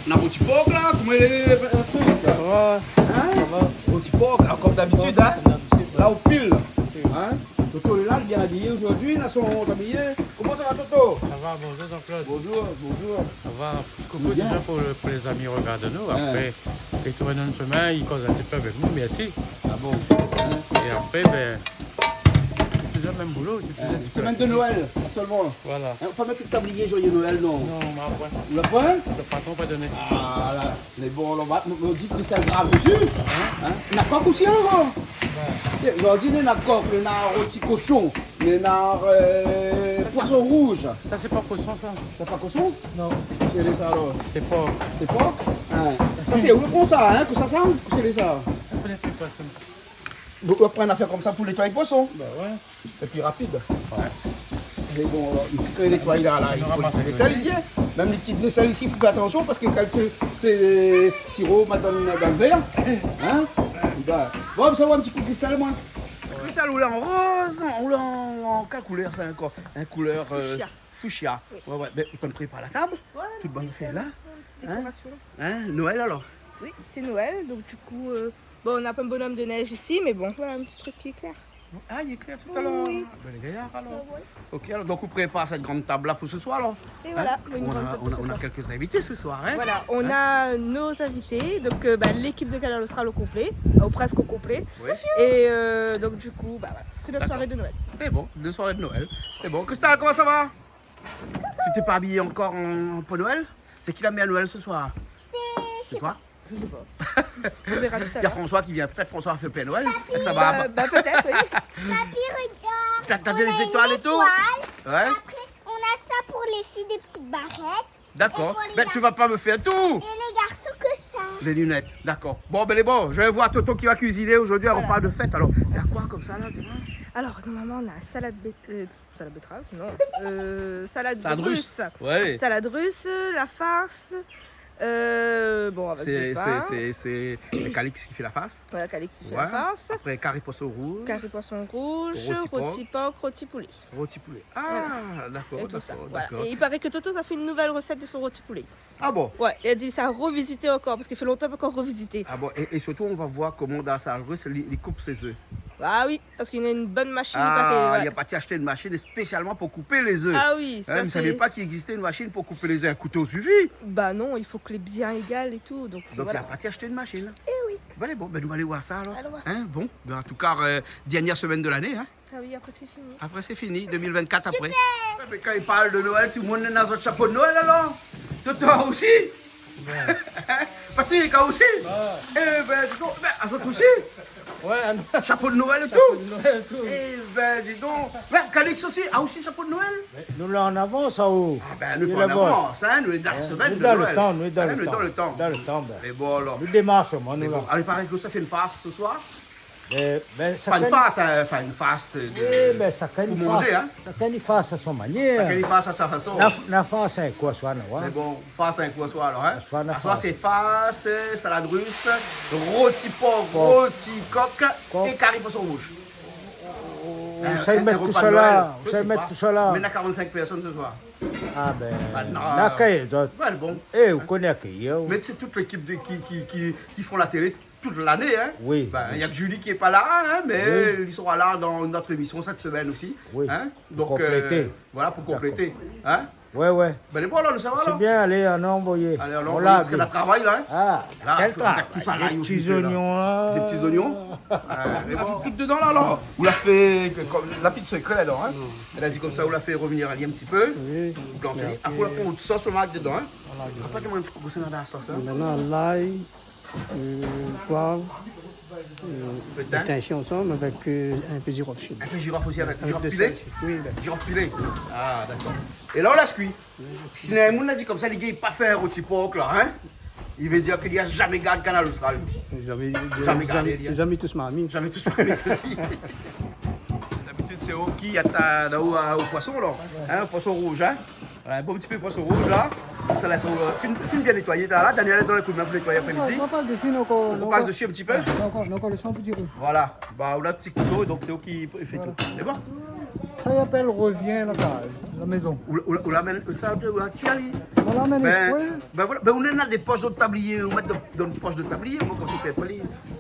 On a un petit porc là, comment il est truc là. Ouais, Hein? ça va. Petit porc, alors, comme d'habitude, hein? Comme d'habitude, Là au pile. Hein? Toto est là, bien habillé aujourd'hui, là sont habillés. Comment ça va Toto? Ça va, bonjour Jean-Claude. Bonjour, bonjour. Ça va, coucou déjà pour les amis regardent nous. Après, et tout dans le chemin, ils causent un petit peu avec nous, merci. Ah bon? Hein? Et après, ben, c'est toujours le même boulot. Semaine de Noël, seulement. Voilà. Hein, on peut mettre le tablier joyeux Noël, non? Non, on m'a pas. Vous l'avez pas? Le patron pas donné. Ah là, les bons, on dit que c'est grave dessus. Hein? On a coq aussi alors? Aujourd'hui, on a coq, on a rôti cochon, on a poisson rouge. Ça, c'est pas cochon, ça. C'est pas cochon? Non. C'est les ça alors? C'est pas. C'est porc? Hein? Ça c'est où le prend ça, hein? Que ça semble? C'est les ça? On connaît plus personne. Donc on prend une affaire comme ça pour nettoyer le poisson. Ben ouais. C'est plus rapide. Ouais. Mais bon, alors, ici quand il nettoie là, il faut ramasse les sels ici. Même les petites vaisselles ici, il faut faire attention parce que quelques c'est sirop madame dans le verre. Hein? Ben, bon, ça va un petit coup de cristal moi. Le cristal, on l'a en rose, on l'a en quelle couleur ça encore? Un couleur fuchsia. Oui. Ouais, ouais. Ben, on peut préparer la table. Ouais, Toute bonne fête là. petite décoration. Hein? Noël alors. Oui, c'est Noël, donc du coup, bon, on n'a pas un bonhomme de neige ici, mais bon, voilà un petit truc qui est clair. Ah, il est clair tout à l'heure. Oui. Ben, les gaillards alors. Ouais. Ok, alors donc on prépare cette grande table là pour ce soir alors. Et voilà, Hein? une grande table pour ce On a soir. quelques invités ce soir. Hein? Voilà, on Hein? a nos invités, donc l'équipe de Canal Austral au complet, au presque au complet. Oui. Et donc du coup, bah, voilà, c'est notre D'accord. soirée de Noël. C'est bon, deux soirées de Noël. C'est bon. Christelle, comment ça va? Tu t'es pas habillé encore en Père Noël? C'est qui l'a mis à Noël ce soir? C'est toi? Je sais pas. On verra tout à Il y a l'heure. François qui vient. Peut-être François a fait le Père Noël. Ça va. Bah, peut-être, oui. Papy, regarde. T'as On des a une étoiles et tout? étoile. Ouais. Après, on a ça pour les filles, des petites barrettes. D'accord. Et pour les Ben tu vas pas me faire tout. Et les garçons que ça. Les lunettes. D'accord. Bon, ben les bons. Je vais voir Toto qui va cuisiner aujourd'hui. Alors on parle de fête. Alors, il y a quoi comme ça là? Dis-moi. Alors, normalement, on a salade betterave, non. Salade Salade russe. Ouais. Salade russe, la farce. Bon, avec C'est du pain. le Calix qui fait la face. Voilà, Calix, il fait Ouais. la farce. Après, carré poisson rouge. Carré poisson rouge, Rôti rôti porc, rôti poulet. Rôti poulet. Ah, d'accord, Et tout ça. d'accord, Voilà. d'accord. Et il paraît que Toto a fait une nouvelle recette de son rôti poulet. Ah bon? Ouais, il a dit ça a revisité encore, parce qu'il fait longtemps qu'on revisité. Ah bon, et surtout, on va voir comment dans sa russe, il coupe ses œufs. Ah oui, parce qu'il a une bonne machine. Ah, pareil, il a pas acheté une machine spécialement pour couper les œufs. Ah oui, ça Hein, vous ne c'est... saviez pas qu'il existait une machine pour couper les œufs. Un couteau suffit. Bah non, il faut que les biens égales et tout. Donc, Donc, voilà. il n'a pas acheté une machine. Eh oui. Bon, allez, bon, ben, nous allons aller voir ça alors. Allons voir. Hein, bon, ben, en tout cas, dernière semaine de l'année. Hein. Ah oui, après c'est fini. Après, c'est fini, 2024 après. Ouais, mais quand il parle de Noël, tout le monde est dans un chapeau de Noël alors. Toi aussi. Patrick aussi. Eh ben, dis donc, ben, Azot aussi. Ouais, Chapeau de Noël et tout. Noël, tout. Eh ben, dis donc. Ben, Calix aussi a aussi chapeau de Noël. Nous là en avance, ça haut. Ah ben, nous Il pas en est bon. avance, hein, nous dans la semaine Nous de dans Noël. le temps, nous dans Ah, le nous temps. dans le temps. Dans le temps, ben. Mais bon alors. Nous démarchons, Mais nous bon, là. alors, il paraît que ça fait une farce ce soir. Ben, ça Pas une fait- farce, hein, enfin une farce de... Oui, ben, ça fait Pour une manger, face. hein. Ça fait une face à son manière. Quelle farce à sa façon. La face, c'est quoi, soit, non? Mais bon, farce un coup à soir alors, hein. Soir, la À soir farce. c'est farce, salade russe, rôti porc, Porc. rôti coq Coq. et carré poisson rouge. Vous savez mettre tout repas de ça Noël, là. je Vous savez sais mettre pas. tout ça là. Mais il y a 45 personnes ce soir. Ah ben, Maintenant, la caille, d'autres. Ouais, bon. Eh, vous connaissez qui, hein? Mais c'est toute l'équipe qui font la télé toute l'année, hein. Oui. Ben, il y a que Julie qui est pas là, hein, mais Oui. ils seront là dans notre émission cette semaine aussi. Oui. Hein. Pour compléter. Voilà, pour compléter. Hein. Ouais, ouais. Ben, les bon, là, nous ça va, C'est là. bien, allez, on a envoyé. Allez, alors, On l'a parce qu'elle a travail, là. Hein. Ah, Là, quel faut mettre travail. tout ça là, Des il petits faut que oignons là. Des petits oignons. Mais bon, tout dedans, là, alors. On l'a fait, comme la petite secret, alors. Hein. Elle a dit comme ça, on l'a fait revenir allier un petit peu. Oui. Blanchir. Après, on la prend une sauce au marque dedans. Hein. Rappelle-moi un petit coup, c'est dans la sauce, là. Maintenant, l'ail, poivre, Le thym. attention ensemble avec un peu de girofle. Un peu de girofle aussi avec. Avec Girofle de pilé. sel. Oui, ben. Girofle pilé. Ah, d'accord. Et là, on l'a cuit. Si les gens dit comme ça, les gars, ils pas faire au petit porc, là. Hein. Il veut dire qu'il n'y a jamais gardé Canal Austral. Jamais gardé, Elia. Les amis tous mamie. Jamais tous parlé aussi. D'habitude, c'est au qui au poisson, là. Hein, poisson rouge, hein. Voilà, un bon petit peu de poisson rouge, là. Ça laisse une bien nettoyée, là. Daniel est dans le coup de main pour nettoyer après-midi. On passe dessus, On passe dessus un petit peu. encore le sang pour dire. Voilà. Bah, on a un petit couteau, donc c'est eux qui fait tout. C'est bon? Ça appelle revient la cage. la maison. Où l'amène ça, où la tire, lui. On l'amène Ben, exprès. ben voilà, ben on a des poches de tablier, on met dans une poche de tablier, moi quand c'est fait pas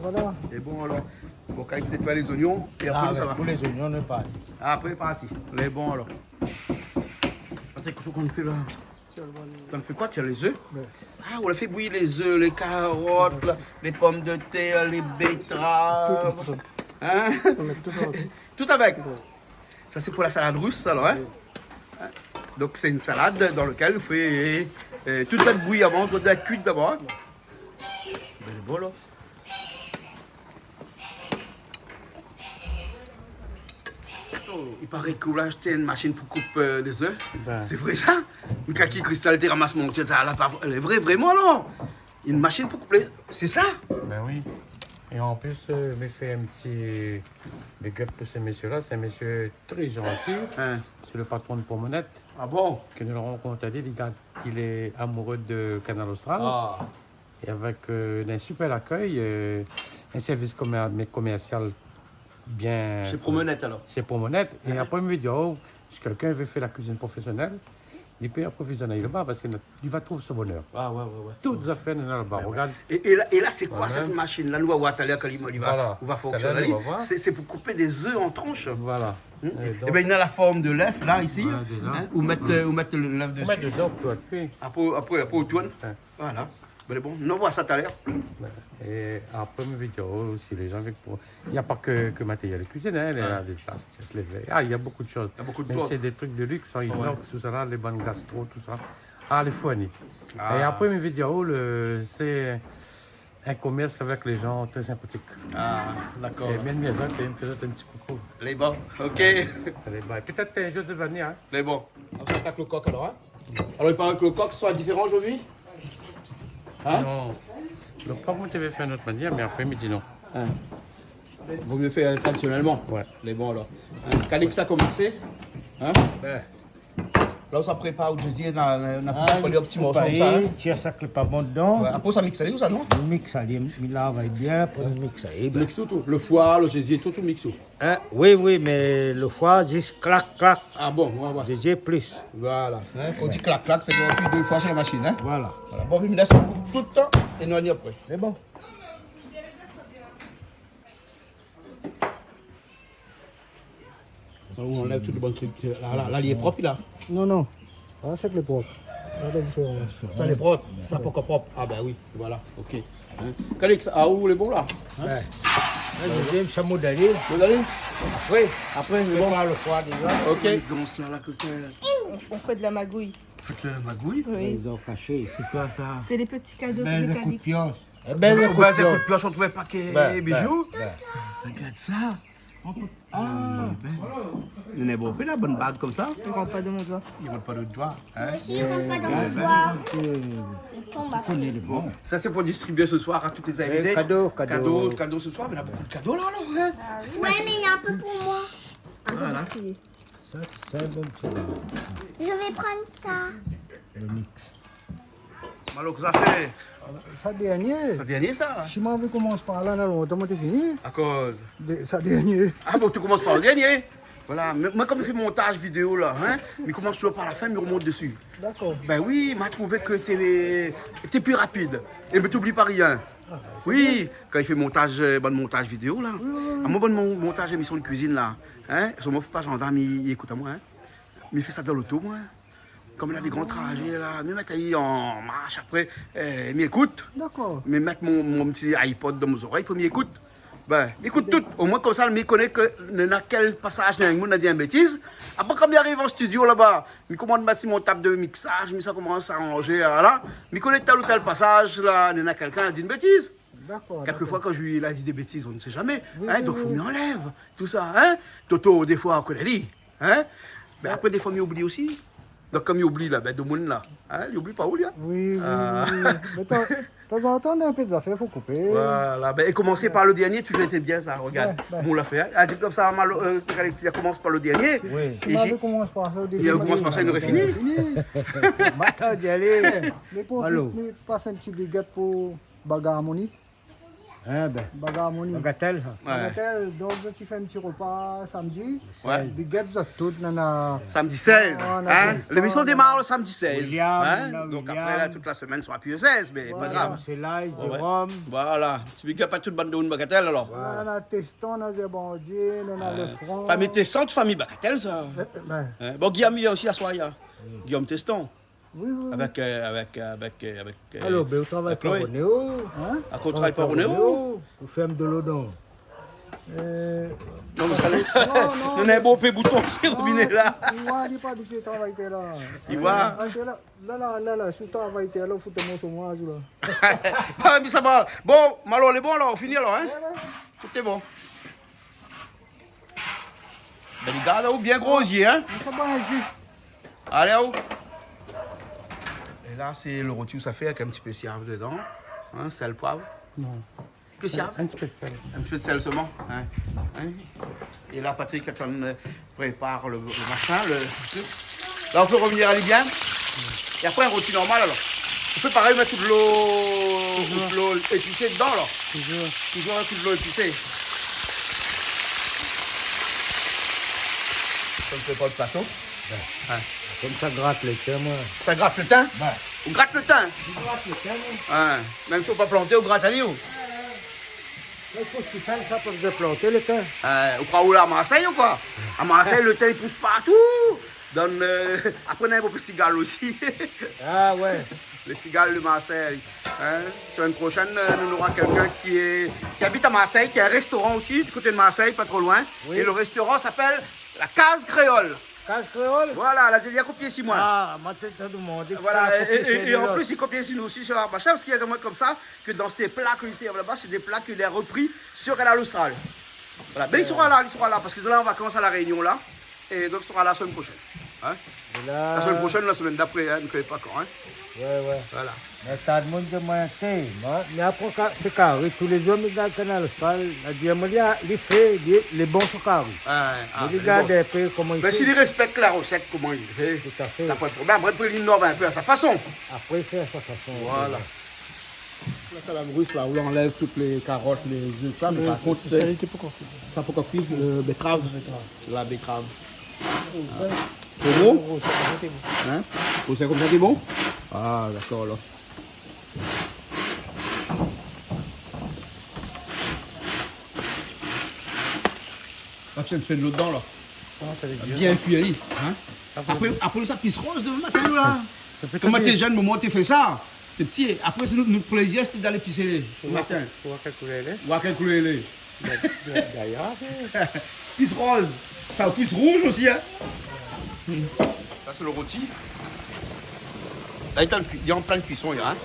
Voilà. Et bon alors, bon quand il nettoie les oignons, et après ça va. Pour les oignons, on est parti. Après parti, les bons alors. Attends, qu'est-ce qu'on fait là? On fait quoi? Tu as les œufs? Ah, on a fait bouillir les œufs, les carottes, là, les pommes de terre, les betteraves. Hein? On met tout ça. Tout avec. Ça c'est pour la salade russe alors, hein? Donc c'est une salade dans laquelle on fait tout être bouilli avant, tout être cuit d'abord. Ben, c'est bon là. Oh, il paraît que vous avez acheté une machine pour couper des œufs. Ben. C'est vrai ça? Une kaki cristal te ramasse mon tête à la part. Elle est vraie, vraiment alors? Une machine pour couper. C'est ça? Ben oui. Et en plus, je me fais un petit big up pour ce monsieur-là. C'est un monsieur très gentil. Hein. C'est le patron de Pommonette Ah bon? que nous l'avons rencontré. Il est amoureux de Canal Austral. Ah. Et avec un super accueil, un service commercial bien. C'est Promenette alors. C'est Pommonette. Et après, il me dit, oh, si quelqu'un veut faire la cuisine professionnelle, il peut approvisionner là-bas parce qu'il va trouver son bonheur. Ah ouais, ouais, ouais. Toutes les affaires là-bas. Regarde. Et là c'est quoi Ouais. cette machine? Là, nous allons voir tout à l'heure quand il va, Voilà. on va Tout à l'heure, fonctionner. on va voir. C'est pour couper des œufs en tranches. Voilà. Et donc, bien, il a la forme de l'œuf là, ici. Voilà, déjà. Hein, ou mettre l'œuf on dessus. met dedans pour cuire. Après, au tourne. Ouais. Voilà. Ben, bon, on voit ça tout à l'heure. Et après, mes vidéos aussi, les gens avec pour. Il n'y a pas que matériel de cuisine, hein, il y a des assiettes, les verres. Ah, il y a beaucoup de choses. Il y a beaucoup de Mais choses. c'est des trucs de luxe, en inox, tout ça, là, les bonnes gastro, tout ça. Ah, les fournis. Ah. Et après, mes vidéos, c'est un commerce avec les gens très sympathiques. Ah, d'accord. Et même les gens qui me faisaient un petit coucou. Les bons, ok. Allez, bye. Peut-être un jour de venir, hein. Les bons. On s'attaque le coq alors. Hein? Alors, il paraît que le coq soit différent aujourd'hui? Hein? Non. Le coq, on devait faire notre manière, mais après, il me dit non. Hein? Vaut mieux faire traditionnellement. Ouais. Les bons alors. Hein? Quand que ça a commencé? Hein? Ben. Là, on s'en prépare au gésier, on a pris un petit morceau comme ça. Hein? Tu as ça qui n'est pas bon dedans. Ouais, après, ça mixe ou ça, non? On mixe ça, il lave bien pour le mixer. Mixe tout. Le foie, le gésier, tout mixe. Hein? Oui, mais le foie, juste clac, clac. Ah bon, on va voir. J'ai plus. Voilà. Hein? Quand on dit clac, clac, c'est qu'on appuie 2 fois sur la machine. Hein? Voilà. Voilà. Bon, il me laisse tout le temps et nous on y après. C'est bon. On enlève tout le bon truc. Là, il est propre, là. Non. Ah, c'est que les propres. C'est la différence. Ça, il est propre. Ça, pas propre. Ah, ben oui, voilà. Ok. Hein? Calix, ah, où les bons là? Ouais. Le deuxième, ça m'a donné. Vous allez? Oui. Après, Je les bons. prends le foie déjà. Ok. Gonce là, là, que c'est. On fait de la magouille. Faites la magouille. Oui. Ils ont caché. C'est quoi ça? C'est les petits cadeaux Ben, pour les les coups de Calix. pionce. Ben, Ben, les les coups de coups de pionce. pioche, on trouvait paquet Ben, bijoux. ben. Regarde ça. Ah, ben. Il y a bon, la bonne bague comme ça. Tu rentres pas de mon doigt. Il n'y a pas de doigt. Hein? Il rentre pas dans le doigt. Il tombe après. Connais le bon. Ça, c'est pour distribuer ce soir à toutes les invités. Cadeau. Cadeau ce soir. Mais il y a beaucoup de cadeaux là, alors. Hein? Ouais, mais il y a un peu pour moi. Voilà. Ça, c'est un bon petit Je vais prendre ça. le mix. Alors, que ça fait? Ça dernier. Ça dernier, ça? Si moi, je commence par là, longtemps, c'est fini. À cause. Ça dernier. Ah bon, tu commences par le dernier? Voilà, mais moi comme je fais montage vidéo là, hein, mais commence toujours par la fin, mais remonte dessus. D'accord. Ben oui, m'a trouvé que t'es plus rapide. Et mais t'oublies pas rien. Oui, quand il fait montage, bon montage vidéo là. Ah, moi, bon montage émission de cuisine là. Hein, je m'offre pas gendarme, il écoute à moi. Hein. Mais il fait ça dans l'auto, moi. Comme il a des grands trajets là, me mettre en marche après, il m'écoute. D'accord. Me mettre mon petit iPod dans mes oreilles, puis m'écoute. Ben, écoute tout. Au moins, comme ça, il me connaît que dans quel passage il y a dit une bêtise. Après, quand il arrive en studio là-bas, il commence à mettre mon table de mixage, ça commence à arranger là. Il connaît tel ou tel passage, là, il y a quelqu'un qui a dit une bêtise. D'accord. Quelquefois, quand je lui ai dit des bêtises, on ne sait jamais. Hein, donc, il faut m'y enlève. Tout ça. Hein? Toto, des fois, on connaît lui. Hein? Ben, après, des fois, il oublie aussi. Donc, comme il oublie là, ben, de monde là. Hein? Il oublie pas où, là. Oui. Ah. Mais de temps en temps, on a un peu d'affaires, il faut couper. Voilà, ben, et commencer par le dernier, toujours été bien ça, regarde. Ouais. On l'a fait. Hein. Ah, dit comme ça, il commence par le dernier. Oui. Si Et moi, j'ai- je commence par ça, au début, Il commence par ça, il aurait fini. Maintenant d'y aller. Mais pour Allô. passe un petit bigot pour Bagarre Harmonie. Hein, ben, Bagamoni. bagatelle. Bagatelle, donc tu fais un petit repas samedi. Ouais. Big up, vous êtes toutes, nana. Samedi 16. On a Hein? fait L'émission ça, démarre le samedi 16. William, Hein? là, Donc William. après, là, toute la semaine sera plus le 16, mais pas grave. C'est là, Ouais. Jérôme. Voilà. Tu big up à toute bande de Bagatelle alors. On a teston, on a zébandé, on a le front. Famille Teston, famille Bagatelle, ça. Ben, Hein? Bon, Guillaume, il y a aussi à soir. Guillaume Teston. oui, oui. Avec. Alors, ben, on travaille pas Chloé. au Néo. À côté, travaille pas au Néo. On ferme de l'odon. Non, mais ça n'est- Non, on a un beau peu bouton qui est robinet là. Il voit, il n'est pas habitué à travailler là. Il voit. Là, si tu travailles là, il faut te montrer moi. Là. Ah, mais ça va. Bon, Malo, on est bon alors, on finit alors, hein? Tout est bon. Ben, les gars, là, bien grosier, hein? Ça va un jus. Allez, où? Et là, c'est le rôti où ça fait avec un petit peu de siave dedans. Hein, sel, poivre. Non. Que siave? Un petit peu de sel. Un petit peu de sel seulement. Hein? Hein? Et là, Patrick, quand on prépare le machin, le truc. Là, on peut revenir à bien. Et après, un rôti normal alors. On peut pareil mettre toute l'eau épicée dedans alors. Toujours toute l'eau épicée. Ça ne fait pas le plateau. Comme ça gratte le thym, moi. Ça gratte le thym? Ouais. On gratte le thym. Tu grattes le thym, moi. Même si on ne peut pas planter, on gratte à l'eau. Il faut que tu fasses ça pour te planter le thym. On prend où là, à Marseille ou quoi? À Marseille, le thym il pousse partout. Après, on a un peu de cigale aussi. Ah ouais. Les cigales de Marseille. Hein? Semaine prochaine, nous aurons quelqu'un qui habite à Marseille, qui a un restaurant aussi, du côté de Marseille, pas trop loin. Oui. Et le restaurant s'appelle la Case Créole. Case créole. Voilà, elle a copié 6 mois. Ah, moi, tu t'as demandé que Voilà, ça a copié chez et les en autres. plus, il copie sur nous aussi sur la machin, parce qu'il y a des mots comme ça, que dans ces plats qu'il servent là-bas, c'est des plats qu'il a repris sur Canal Austral. Voilà, mais il sera là, parce que là, on va commencer à la réunion là, et donc il sera là la semaine prochaine. Hein? Et là... La semaine prochaine, la semaine d'après, hein, ne connaît pas quand. Hein? Ouais. Voilà. Mais t'as de monde de moyen mais après, c'est carré. Tous les hommes dans le canal, la diamolia, les faits, les bons sont carrés. Mais regardez un peu comment il Mais fait. s'il respecte la recette, comment il fait, Tout à fait. t'as pas de problème. Après, il innove un peu à sa façon. Après, c'est à sa façon. Voilà. La salade russe, là, où on enlève toutes les carottes, les œufs, là, mais par contre, ça faut qu'on cuire betterave. La betterave. C'est bon? Hein? C'est comme ça, c'est bon? Ah, d'accord, là. Ah, tu fais de l'eau dedans, là. Bien cuit, hein? Après ça, pisse rose demain matin, là. Comment t'es jeune, moment tu fais ça? T'es petit. Après, nous plaisir, c'était d'aller pisser le matin. Pour calculer les. Ou à calculer les. D'ailleurs, Pisse rose. Enfin, pisse rouge aussi, hein. Ça, c'est le rôti. Là, il est en pleine cuisson, il y a, hein.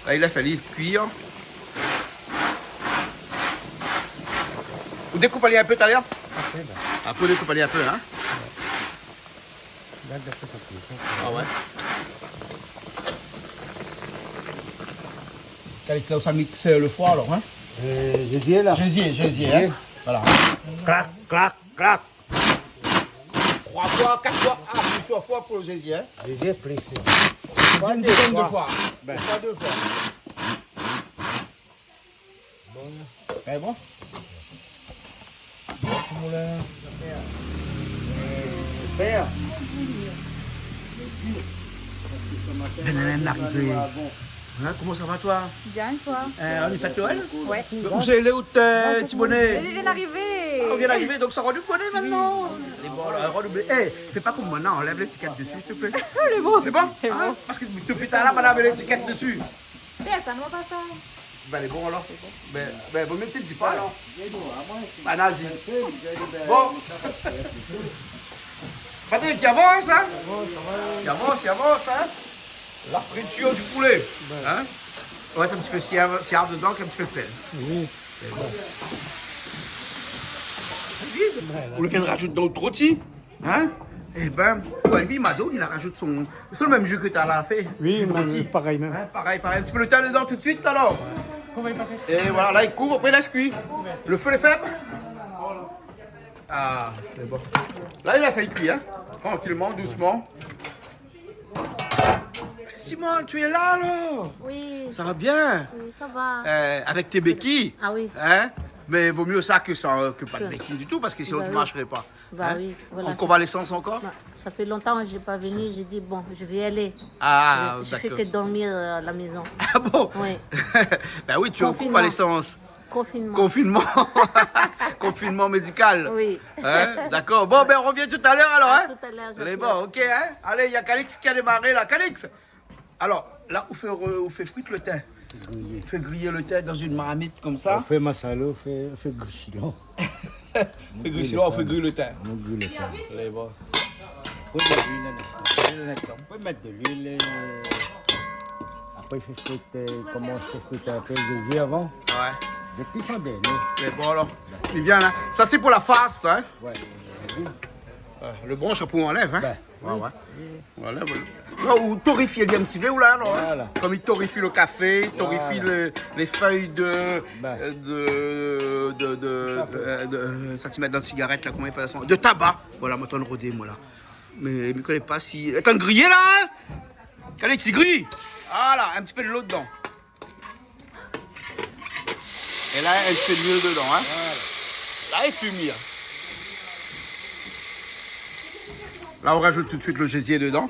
Là, il laisse aller cuire. Vous découpez un peu tout à l'heure? après, ben, Après, vous découpez un peu, hein. là, d'après ça cuit. Ah ouais. Là où ça mixe le foie, alors, hein. Jésus là. Gésier, hein. Voilà. Clac, clac, clac. 3 fois, 4 fois, plusieurs fois pour le gésier, hein. Jésus pressé. C'est une dizaine de fois. Ben. Une fois, 2 fois. C'est bon? Père. Hein, comment ça va, toi? Bien, toi? On est fait Noël? Ouais. Où c'est les autres petits bonnets? Elle vient d'arriver. On vient d'arriver, donc ça rend du bonnet maintenant. Les bon, alors, redoublez. Hé, fais pas comme maintenant, enlève l'étiquette dessus, s'il te plaît. Elle est bon. C'est bon? Hein? Parce que depuis tout à l'heure, madame, l'étiquette dessus. Père, ça ne va pas ça. Ben, elle est bon alors. Ben, vous mettez, dis pas alors. Ben, non, dis. Bon. Patrick, qui avance, hein? Qui avance, hein? La friture du poulet. Hein? On va mettre un petit peu de siave dedans, avec un petit peu de sel. Oui. C'est bon. Vous le faites rajouter dans le rôti, hein? Eh ben, Olivier m'a dit, il rajoute son. C'est le même jus que tu as fait. Oui, jus de rôti. pareil même. Hein, pareil. Un petit peu le thym dedans tout de suite alors. Et voilà, là il couvre, après il laisse cuire. Le feu est faible. Ah, c'est bon. Là il laisse cuire, hein. Tranquillement, doucement. Simone, tu es là alors? Oui, Ça va bien? oui, ça va. Avec tes béquilles? Ah oui, Hein? Mais vaut mieux ça que pas de béquilles du tout, parce que sinon Bah tu ne oui. marcherais pas. bah oui, voilà. En convalescence encore? Bah, ça fait longtemps que je n'ai pas venu, j'ai dit bon, je vais y aller. Ah, je fais d'accord. que dormir à la maison. Ah bon? Oui, Ben oui, tu es en Confinement. convalescence. confinement. Confinement. Confinement médical. Oui. Hein? D'accord. Bon, ben on revient tout à l'heure alors. À Hein? tout à l'heure. je Allez, pleure. bon, ok. Hein? Allez, il y a Calix qui a démarré là. Calix! Alors, là, on fait frite le thym. On fait griller le thym dans une marmite comme On ça. fait masala, on fait grissillon. On fait griller, on fait griller le thym. On grille le temps. Allez, bon. On peut mettre de l'huile, on peut mettre de l'huile. Après, je fais friter, comment je fais friter un peu de jus avant. Ouais. Et puis, ça donne. C'est bon alors. C'est bien là. Ça, c'est pour la farce. Hein? Ouais. Le bon chapeau, on enlève. Hein? Ben, Ouais. On enlève. Non, ou torréfier bien un petit peu ou là, non? Hein? Voilà. Comme il torréfie le café, il torréfie les feuilles de centimètres dans de cigarette, là, comment il appelle ça? De tabac. Voilà, moi, t'en rodé, moi, là. Mais je ne connais pas si. T'as une grillé, là? Hein? Calix, il grille. Voilà, un petit peu de l'eau dedans. Et là, un petit peu de l'huile dedans, hein? Là, il fume, là. Là, on rajoute tout de suite le gésier dedans.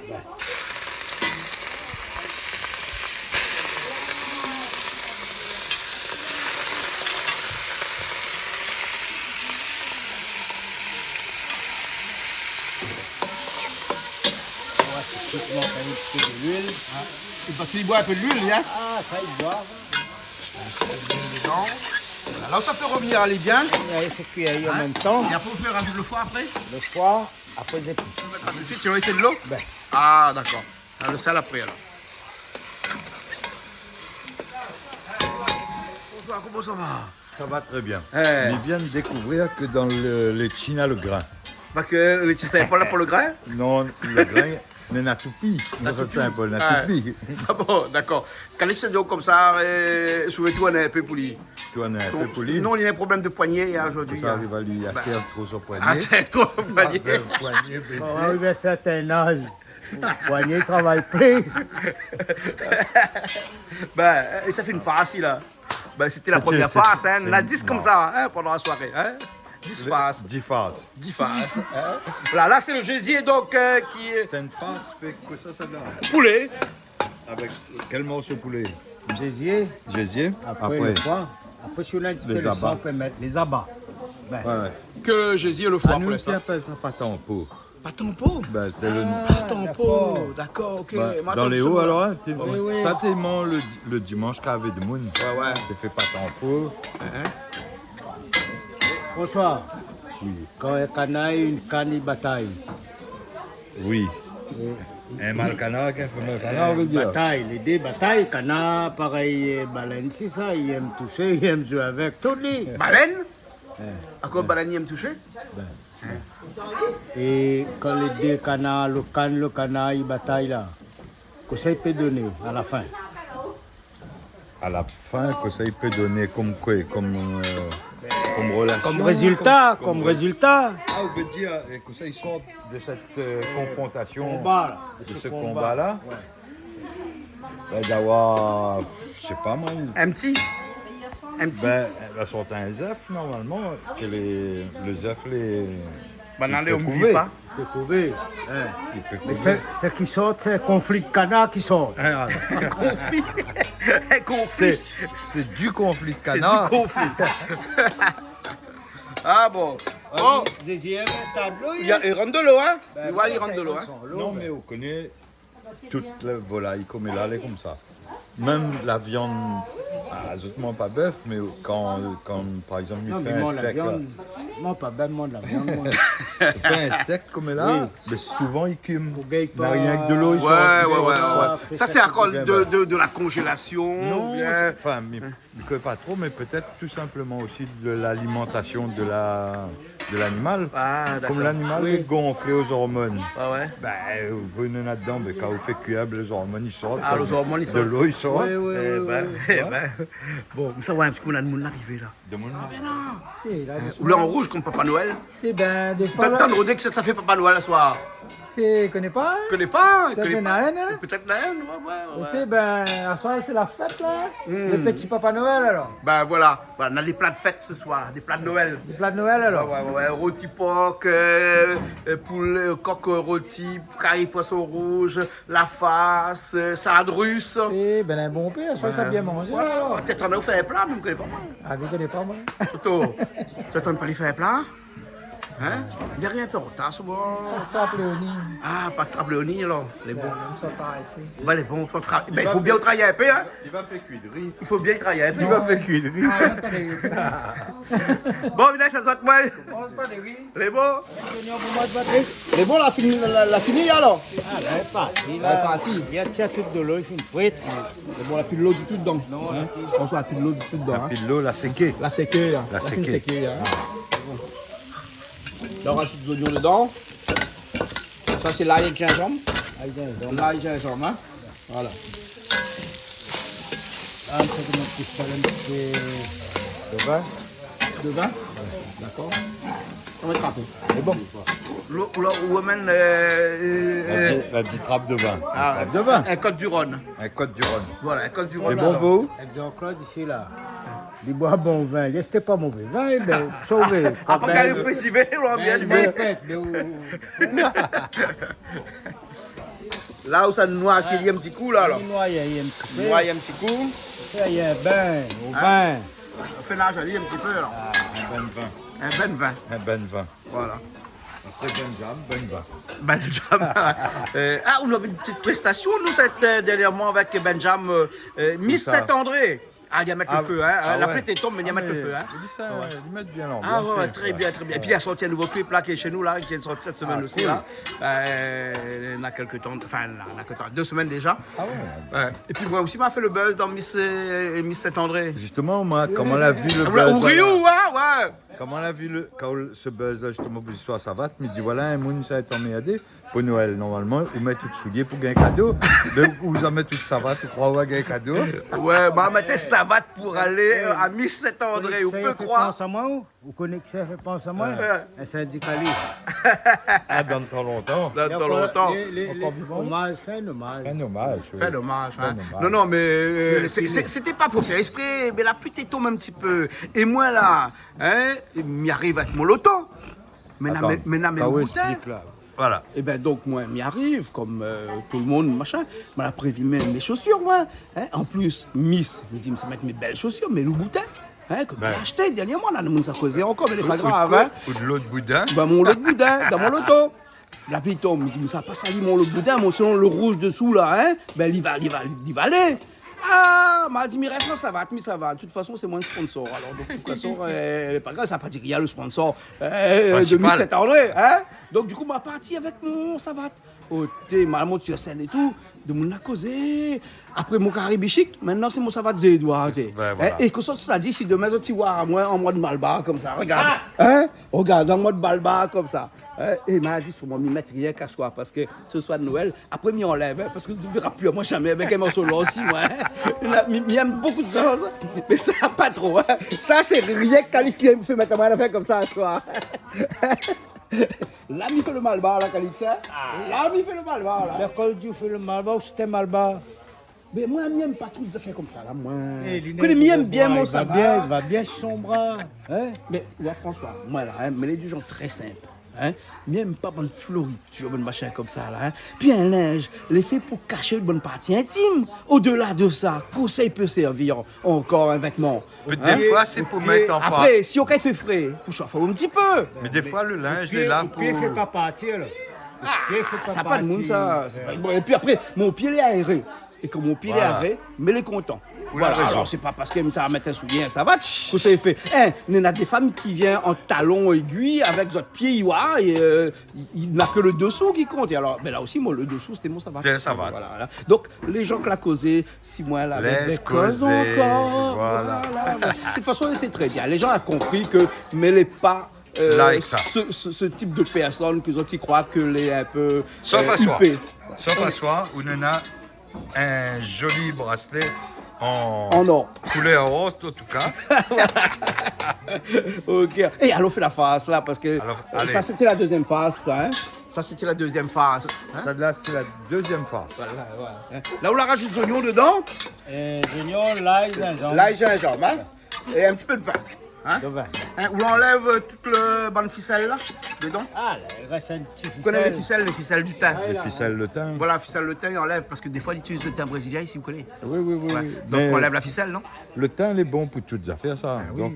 typiquement, quand il fait de l'huile. Parce qu'il boit un peu de l'huile, hein? Ah, ça, il boit. Dedans. Voilà, là, ça peut revenir aller bien. Il faut cuire en même temps. Et après, on fait rajouter le foie après? Le foie, après des petits. On mettra tout de suite, si on était de l'eau? Ben. Ah, d'accord. Ah, le sel après, alors. Bonsoir, comment ça va? Ça va très bien. Eh. On vient de découvrir que dans le China, le grain. Parce que les petits, pas là pour le grain? Non, le grain, on a tout pis. On a fait un peu, on a tout pis. Ah bon, d'accord. Quand les gens comme ça, souviens-toi, on est un peu poli. Tu en as un peu poli. Non, il y a un problème de poignet aujourd'hui. Ça arrive à lui assez trop au Ah, poignet. c'est trop le poignet. Le poignet baissé. On arrive à un certain âge. Le poignet travaille plus. Ben, et ça fait une farce, là. Ben, c'était la C'était- première farce, hein. c'est- On a 10 comme non. ça, hein, pendant la soirée, hein. 10 farces. 10 faces. 10 farces. Hein. Voilà, là, c'est le gésier, donc, qui est C'est une face, fait que ça donne. poulet. Avec quel morceau de poulet? Gésier, Gésier. après le foie. Après, si on a un petit peu Les de abats. sang, on peut mettre les abats. Ben, Ouais. Que le gésier et le foie, Ah, pour nous, l'instant. on appelle ça pâte en pot. Pas ton pot. Ben, c'est le... Pas ton pot. D'accord, ok. Ben, Mais dans attends, les c'est hauts, bon. alors, hein, oui. ça, t'es le dimanche qu'avait de moon. Ouais, ouais. Tu fais pâte en pot. François, quand un canaille, une canne, il bataille. Oui. Un mal canard qui fait mal canard, on veut dire. Bataille, les deux batailles, canard, pareil, baleine, c'est ça, il aime toucher, il aime jouer avec tout lui. Baleine? À quoi baleine aime toucher? Et quand les deux canards, le canard, il bataille là, que ça il peut donner à la fin. À la fin, que ça il peut donner comme quoi? Comme relation. Comme résultat, comme résultat. Ah, on veut dire que ça, ils sortent de cette confrontation, Combat, là, de ce combat-là. Ben, d'avoir, je sais pas moi, Un petit? Un petit? ben, elle va sortir un zef normalement, que les zef les. Banane, il on peut ne couver. vit pas. Il peut trouver. Il peut Mais couver. ce qui sort, c'est un conflit de canard qui sort. Un conflit. C'est du conflit de C'est canard. du conflit. Ah bon. Bon, Deuxième tableau, il rentre de l'eau, hein? Il va aller rendre de l'eau, hein? Non, mais on connaît toute la volaille comme elle est comme ça. Même la viande, absolument pas bœuf, mais quand par exemple, il Non, fait mais moi, un la steak, là, viande, moi, pas bien, moi, la viande, moi. il fait un steak comme là, mais souvent il cume. gagne Il n'a pas. rien que de l'eau, il sort. Ouais, il ouais, sort, ouais, il sort. ouais. Ça, c'est à cause de la congélation. Non, bien. enfin, mais, pas trop, mais peut-être tout simplement aussi de l'alimentation de l'animal. Ah, d'accord. Comme l'animal est gonflé aux hormones. Ah ouais? Ben, vous venez là-dedans, mais quand vous faites cuire, les hormones ils sortent. Ah, les hormones, ils De sortent. l'eau ils sortent. Eh ben. Bon, ça va un petit coup, on a le monde arrivé là. De mon- Ou là en rouge. rouge comme Papa Noël. Eh ben, des fois, là, T'as demandé que ça fait Papa Noël ce soir. tu connais pas? Je connais pas. Peut-être la haine, hein? Peut-être la haine, ouais. Ok, ben, à soir, c'est la fête, là. Le petit Papa Noël, alors. Ben voilà, on a des plats de fête ce soir, des plats de Noël. Des plats de Noël, alors. Ouais, rôti porc, poulet, coq rôti, curry poisson rouge, la farce, salade russe. Eh ben, un bon père, à soir, ça a bien mangé, Voilà, alors. peut-être on a fait un plat, mais je ne connais pas moi. Ah, vous connaissez pas, moi? Toto, tu attends de pas lui faire un plat? Hein? Il n'y a rien un peu en retard, ce bon. Stop, Léonie. Ah, pas de trabléonie, alors. Les bons. Ça part ici. Ben, les bons, il faut bien travailler un peu, hein? Il va faire cuire de riz. Il faut bien y travailler un peu. Il va faire cuire de riz. Ah, non, pas des riz. Bon, Vinay, ça saute moi. Pense pas des riz. Les bons? Les bons, la fini alors? Ah, ben, pas. Elle est partie. Il y a tout de l'eau, il fait une frite. Les bons, la plus de l'eau du tout dedans. François, la plus de l'eau du tout dedans. Hein. Puis l'eau, la séquée. La séquée, là. La fine séquée. hein. Là, on rajoute des oignons dedans. Ça, c'est l'ail et le gingembre. L'ail et le gingembre, hein. Voilà. Ah, on fait un petit salade, un petit de vin. De vin. D'accord. On va être râpé. C'est bon. Ou même La petite trappe de vin. Ah, Trappe de vin. un côte du Rhône. Un côte du Rhône. Voilà, un côte du Et Rhône. bon vous? Jean-Claude, ici, là. Il boit bon vin. C'était pas mauvais vin, eh ben, sauvé. Après qu'elle est précipée, on vient Là où ça noie un petit coup, là, alors. Il noie un Noie un petit coup. Il y a un bain au vin. On fait nage à lui un petit peu, alors. Un bon vin. Un ben vin. Un bon vin. Voilà. Après Benjam, bon vin. Benjam. On avait une petite prestation, nous, dernièrement, avec Benjam. Miss ça. Saint-André. Ah, il y a mettre le feu, hein. ah La ouais. pluie tombe, mais il y a mettre le feu, hein. Ils mettent bien l'ambiance. Ah ouais, très bien, très bien. Et puis il a sorti un nouveau clip là qui est chez nous là, qui est sorti cette semaine aussi là. Il y a quelques temps, enfin il y a quelques temps, 2 semaines déjà. Ah ouais. Et puis moi aussi m'a fait le buzz dans Miss Saint-André. Justement, moi, comme on a vu le Ou buzz. Rio, hein, ouais. Comme on a vu ce buzz-là, justement, pour l'histoire savate, me dit voilà, un monde, ça est emmerdé. Pour Noël, normalement, vous mettez tout soulier pour gagner un cadeau. Vous en mettez toute savate, vous croyez gagner un cadeau. Ouais, bah mettez savate pour aller à Miss Saint-André, vous pouvez croire. Pense à moi, vous connaissez que ça fait pense à moi? Un syndicaliste. Ah, dans trop longtemps. Dans longtemps. Hommage, fait un hommage. Un hommage. Oui. Fait dommage, hein. dommage. Non, non, mais c'était pas pour faire exprès, mais la pluie tombe un petit peu. Et moi là, hein, il m'y arrive avec mon loto. Attends, Maintenant, mes Kao bouteilles. explique là. Voilà. Et ben donc moi m'y arrive comme tout le monde machin. M'a la prévu même mes chaussures moi. Hein? En plus Miss me dit ça mettre mes belles chaussures, mes loups boutins. Hein, que j'ai acheté dernièrement là, nous ça causé encore mais c'est pas grave. Hein? Ou de l'eau de boudin. Ben mon lot de boudin dans mon loto. La pluie tombe, me dit mais ça va pas salir mon lot de boudin, mon selon le rouge dessous là, hein? Ben il va aller. Ah, m'a dit, mais reste, ça va. De toute façon, c'est moi le sponsor. Alors, donc, de toute façon, elle est pas grave, ça n'a pas dit qu'il y a le sponsor de Miss Saint-André. Hein? Donc, du coup, m'a parti avec mon savate. Au thé, m'a monté sur scène et tout. De mon a causé. Après mon caribé chic, maintenant c'est mon savate des doigts. voilà. Et que ça dit, si demain, tu vois à moi en mode malba comme ça, regarde. Hein? Regarde, en mode balba comme ça. Et il m'a dit, sur moi, m'y mettre rien qu'à soi, parce que ce soir de Noël, après, m'y enlève, hein, parce que tu ne verras plus à moi jamais avec un morceau là aussi, moi. Hein? Il aime beaucoup de choses, mais ça, pas trop. Hein? Ça, c'est rien que me fait mettre à moi à faire comme ça à soi. Là, il fait le malba, là, Calix. Hein? Là, il fait le malba, là. Mais quand tu fais le malba, c'était malba. Mais moi, je n'aime pas trop des affaires comme ça, là, moi. Que j'aime bien mon savate. Il va bien sur son bras. Hein? Mais, ouais, François, moi, là, hein, mais les deux gens très simples. Hein? Même pas bonne floriture, bonne machin comme ça, là. Hein? Puis un linge, les fait pour cacher une bonne partie intime. Au-delà de ça, conseil peut servir encore un vêtement. Des fois, c'est pour mettre en part. Après, si au cas il fait frais, pour chauffer un petit peu. Mais des fois, le linge, il est là pour. Le pied ne fait pas partir, là. Le pied fait Ça n'a pas de monde, ça. Bon, et puis après, mon pied est aéré. Et comme mon pied est aéré, mais il est content. Voilà, alors c'est pas parce qu'elle ça mettre un soulier, ça va, que ça est fait. Hein, il y a des femmes qui viennent en talons aiguilles avec votre pied, et il n'a que le dessous qui compte. Et alors, mais là aussi, moi, le dessous, c'était mon savate. C'est savate. Voilà. Donc, les gens qui l'ont causé, si moi, là, Laisse cause causer, encore. voilà. De toute façon, c'était très bien. Les gens ont compris que mêlez pas. Like ça. Ce type de personnes qui croient que les un peu Sauf à soi. huppées. Sauf à soi, où on a un joli bracelet En or. Coulé en haut, en tout cas. Ok. Et allons faire la face là, parce que Alors, allez. ça c'était la deuxième face, ça, hein. Ça c'était la deuxième face. Hein? Ça, là, c'est la deuxième face. Là, on la rajoute des oignons dedans, Oignons, l'ail, gingembre. l'ail, gingembre, hein. Et un petit peu de vin. Hein? De vin. Hein, on enlève toute le bonne ficelle là, dedans. Ah, là, il reste un petit Vous connaissez les ficelles du thym. Les ficelles, le thym. Voilà, la ficelle, le thym, il enlève, parce que des fois, ils utilisent le thym brésilien ici, vous connaissez. Oui, oui, oui. Ouais. oui. Donc, Mais on enlève la ficelle, non? le thym, il est bon pour toutes les affaires, ça. Donc,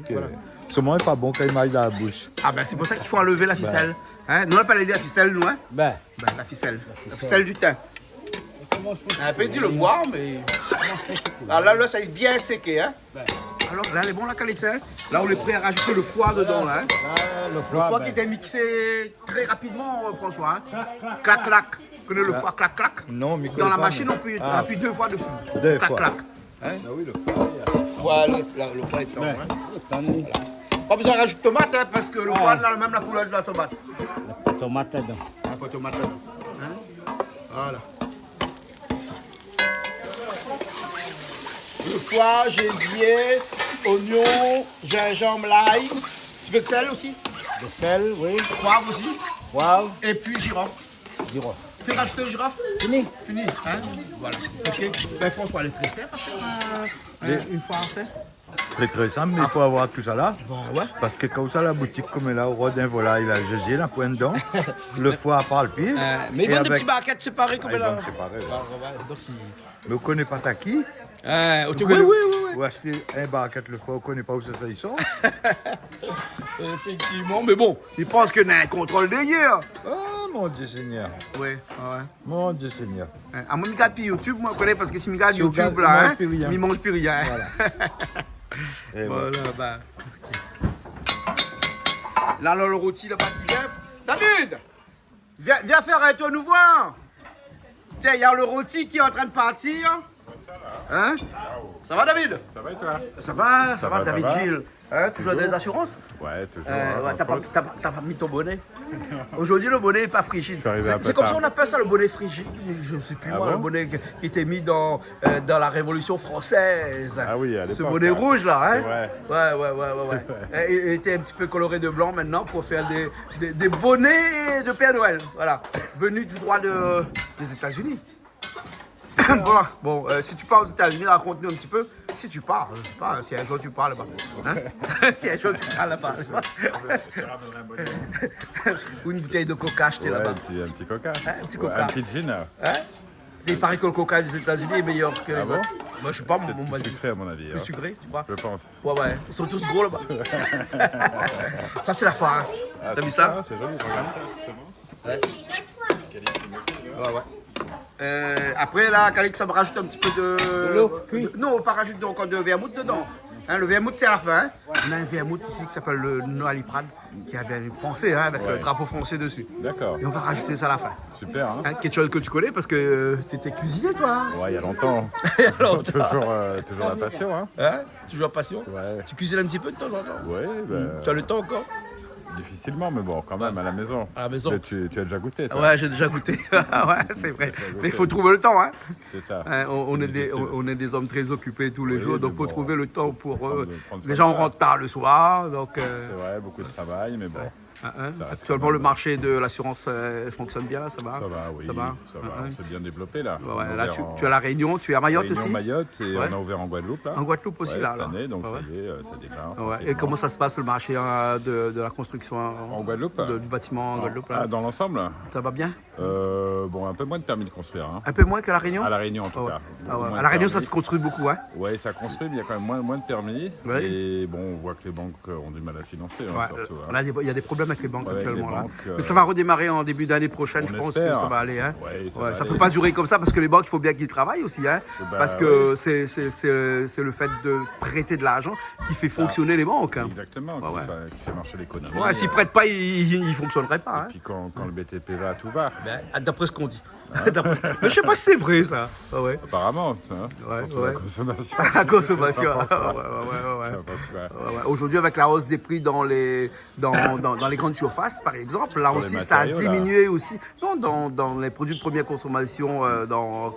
seulement, il n'est pas bon quand il m'aille dans la bouche. Ah ben, c'est pour ça qu'il faut enlever la ficelle. Hein? Nous, on n'a pas la ficelle, nous, hein? Ben, Ben, la ficelle du thym. Un peu dit le boire, mais. Alors là, ça est bien séqué, hein? Alors là, elle est bon, la qualité, hein? Là, on est prêt à rajouter le foie dedans, là. Hein? le Le foie ben, qui était mixé très rapidement, François. Hein? Clac, clac. Vous connaissez le foie clac, clac? Non, mais Dans la machine, on peut appuyer 2 fois dessus. Deux Clac, fois. clac. Ah oui, le foie. Voilà, le foie est temps. Hein? Pas besoin de rajouter de tomate, hein, parce que le foie a même la couleur de la tomate. tomate dedans. Un peu de tomate dedans. Hein? Voilà. Le foie, gésier, oignon, gingembre, l'ail. Un petit peu de sel aussi. Le sel, oui. Poivre aussi. Poivre, Et puis girofle. girofle. Fais rajouter le girofle. Fini. Fini. Hein? Voilà. Ok. Ben François, elle est très chère parce que une fois en fait. C'est très simple, mais il faut avoir tout ça là. Ouais. Parce que quand ça, la boutique comme elle a au Rodin, voilà, il a le gésier, la pointe dedans, le foie par le pied. Mais ils et vendent des avec- petits barquettes séparées comme Ah, ils là. vendent séparés, ouais. Mais on ne connaît pas Taki. Oui. Ou acheter un barquette le foie, on ne connaît pas où ça y sort. Effectivement, mais bon, ils pensent qu'il y a un contrôle derrière. Oh mon Dieu Seigneur. Oui, ouais. Mon Dieu Seigneur. À mon regarde puis YouTube, moi je connais parce que si je regarde Si on YouTube regarde, là, il mange plus rien. il mange plus rien. Et Voilà, bah. Là, le rôti là-bas qui vient. David, viens faire un tour nous voir. Tiens, il y a le rôti qui est en train de partir. Hein? Ça va, David? Ça va et toi? Ça va, David Gilles. Hein, toujours des assurances? Ouais, toujours. Ouais, t'as pas mis ton bonnet. Aujourd'hui, le bonnet n'est pas frigide. arrivé un peu C'est comme tard. ça on appelle ça le bonnet frigide. Je ne sais plus, moi, bon le bonnet qui était mis dans la Révolution française. Ah oui, à Ce l'époque, bonnet hein. rouge, là, hein? Ouais. Ouais. Et il était un petit peu coloré de blanc maintenant pour faire des bonnets de Père Noël. Voilà. Venu du droit des États-Unis. Bon, si tu pars aux États-Unis, raconte-nous un petit peu. Si tu pars, je sais pas, si un jour tu pars là-bas. Hein? Si un jour tu pars là-bas. Ou une bouteille de coca achetée Ouais, là-bas. un petit coca. Un petit Ouais, coca. un petit gin. Hein? Il paraît que le coca des États-Unis est meilleur que les Ah bon? autres. Moi, je sais pas, Peut-être mon plus sucré à mon avis. plus hein. sucré, tu vois. Je pense. Ouais, ils sont tous gros là-bas. Ça, c'est la farce. Ah, T'as c'est vu ça? C'est joli, regarde ça justement. Ouais. Après, là, Calix, ça me rajoute un petit peu de l'eau cuite. Non, on pas rajouter encore de vermouth dedans. Hein, le vermouth, c'est à la fin. Hein. On a un vermouth ici qui s'appelle le Noaliprade, qui avait un français, hein, avec le drapeau français dessus. D'accord, Et on va rajouter ça à la fin. super. Hein? Hein, quelque chose que tu connais parce que t'étais cuisinier, toi. Hein. Ouais, il y a longtemps. Alors, toujours la passion. Hein? hein, toujours à passion. Ouais. Tu cuisines un petit peu de temps en temps. Ouais, Tu as le temps encore? difficilement, mais bon, quand même, à la maison. À la maison. Tu as déjà goûté, toi? Ouais, j'ai déjà goûté. Ouais, c'est vrai. Mais il faut trouver le temps. Hein. C'est ça. Hein, on est des hommes très occupés tous les Oui, jours, donc mais faut bon, trouver le temps pour prendre soin déjà de on ça. rentre tard le soir, donc C'est vrai, beaucoup de travail, mais bon, actuellement le marché de l'assurance fonctionne bien, ça va. ça va, oui. Ça va. C'est bien développé, là. Ouais, On a là ouvert tu es à la Réunion, tu es à Mayotte Réunion, aussi. Mayotte, et Ouais. on a ouvert en Guadeloupe, là. En Guadeloupe aussi Ouais, là. cette année, donc Ouais. ça y est, ça démarre. Ouais. Et tranquillement. comment ça se passe le marché de la construction En Guadeloupe du bâtiment en Guadeloupe là? Ah, dans l'ensemble Ça va bien? Bon, un peu moins de permis de construire. Hein. Un peu moins qu'à la Réunion? À La Réunion, en tout Ah ouais. cas. Ah Beaucoup ouais. moins À de la Réunion ça permis. se construit beaucoup, hein? Ouais, ça construit, mais il y a quand même moins de permis. Ouais. Et bon, on voit que les banques ont du mal à financer, hein, Ouais, surtout. hein. là, il y a des problèmes avec les banques Ouais, actuellement. les là. banques, Mais ça va redémarrer en début d'année prochaine, on je pense espère. que ça va aller. Hein. Ouais, ça Ouais, va ça aller. peut pas durer comme ça parce que les banques, il faut bien qu'ils travaillent aussi. Hein, Bah, parce que c'est le fait de prêter de l'argent qui fait fonctionner les banques. Hein. Exactement, Ouais, qui fait marcher l'économie. Ouais, s'ils prêtent pas, ils ne fonctionneraient pas. Et Hein. puis quand le BTP va, tout va. D'après ce qu'on dit. Mais je sais pas si c'est vrai ça. Ah ouais. Apparemment, hein, Ouais, surtout ouais. la consommation. La consommation. Ça pense pas. Ouais. Ça pense pas. Ouais. Aujourd'hui, avec la hausse des prix dans les grandes surfaces, par exemple, là Pour les aussi, ça a matériaux, là. diminué aussi. Non, dans les produits de première consommation,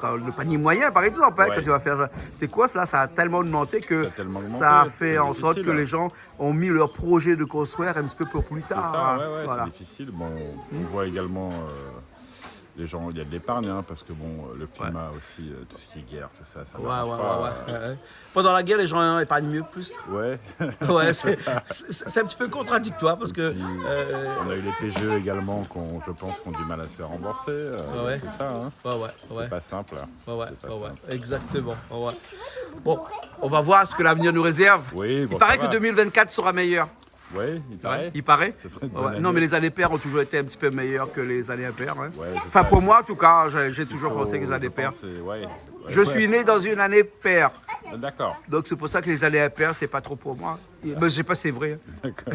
quand le panier moyen, par exemple, hein, Ouais. quand tu vas faire tes courses, là, ça a tellement augmenté que Ça a tellement augmenté, ça a fait c'est en sorte difficile, que hein. les gens ont mis leur projet de construire un petit peu pour plus C'est tard. ça, hein. ouais, Voilà. c'est difficile. Bon, on voit également les gens, il y a de l'épargne, hein, parce que bon, le climat aussi, tout ce qui est guerre, tout ça, ça Ouais. n'arrange pas. Pendant la guerre, les gens épargnent mieux plus. Ouais. Ouais, c'est un petit peu contradictoire parce que. Puis, on a eu les PGE également, je pense, qui ont du mal à se faire rembourser. Ouais. C'est ça, hein. Ouais. C'est pas simple. Hein. C'est pas simple. Exactement. Ouais. Bon, on va voir ce que l'avenir nous réserve. Oui, bon, Il paraît ça que va. 2024 sera meilleur. Oui, il paraît. Il paraît. Ce serait une Ouais. bonne Non, année. mais les années paires ont toujours été un petit peu meilleures que les années impaires. Hein. Ouais, c'est Enfin, ça. pour moi, en tout cas, j'ai toujours Faut- pensé que les années je paires. pense, ouais. Je suis né dans une année paire. D'accord. Donc, c'est pour ça que les années impaires, c'est pas trop pour moi. Mais je sais pas si c'est vrai. D'accord.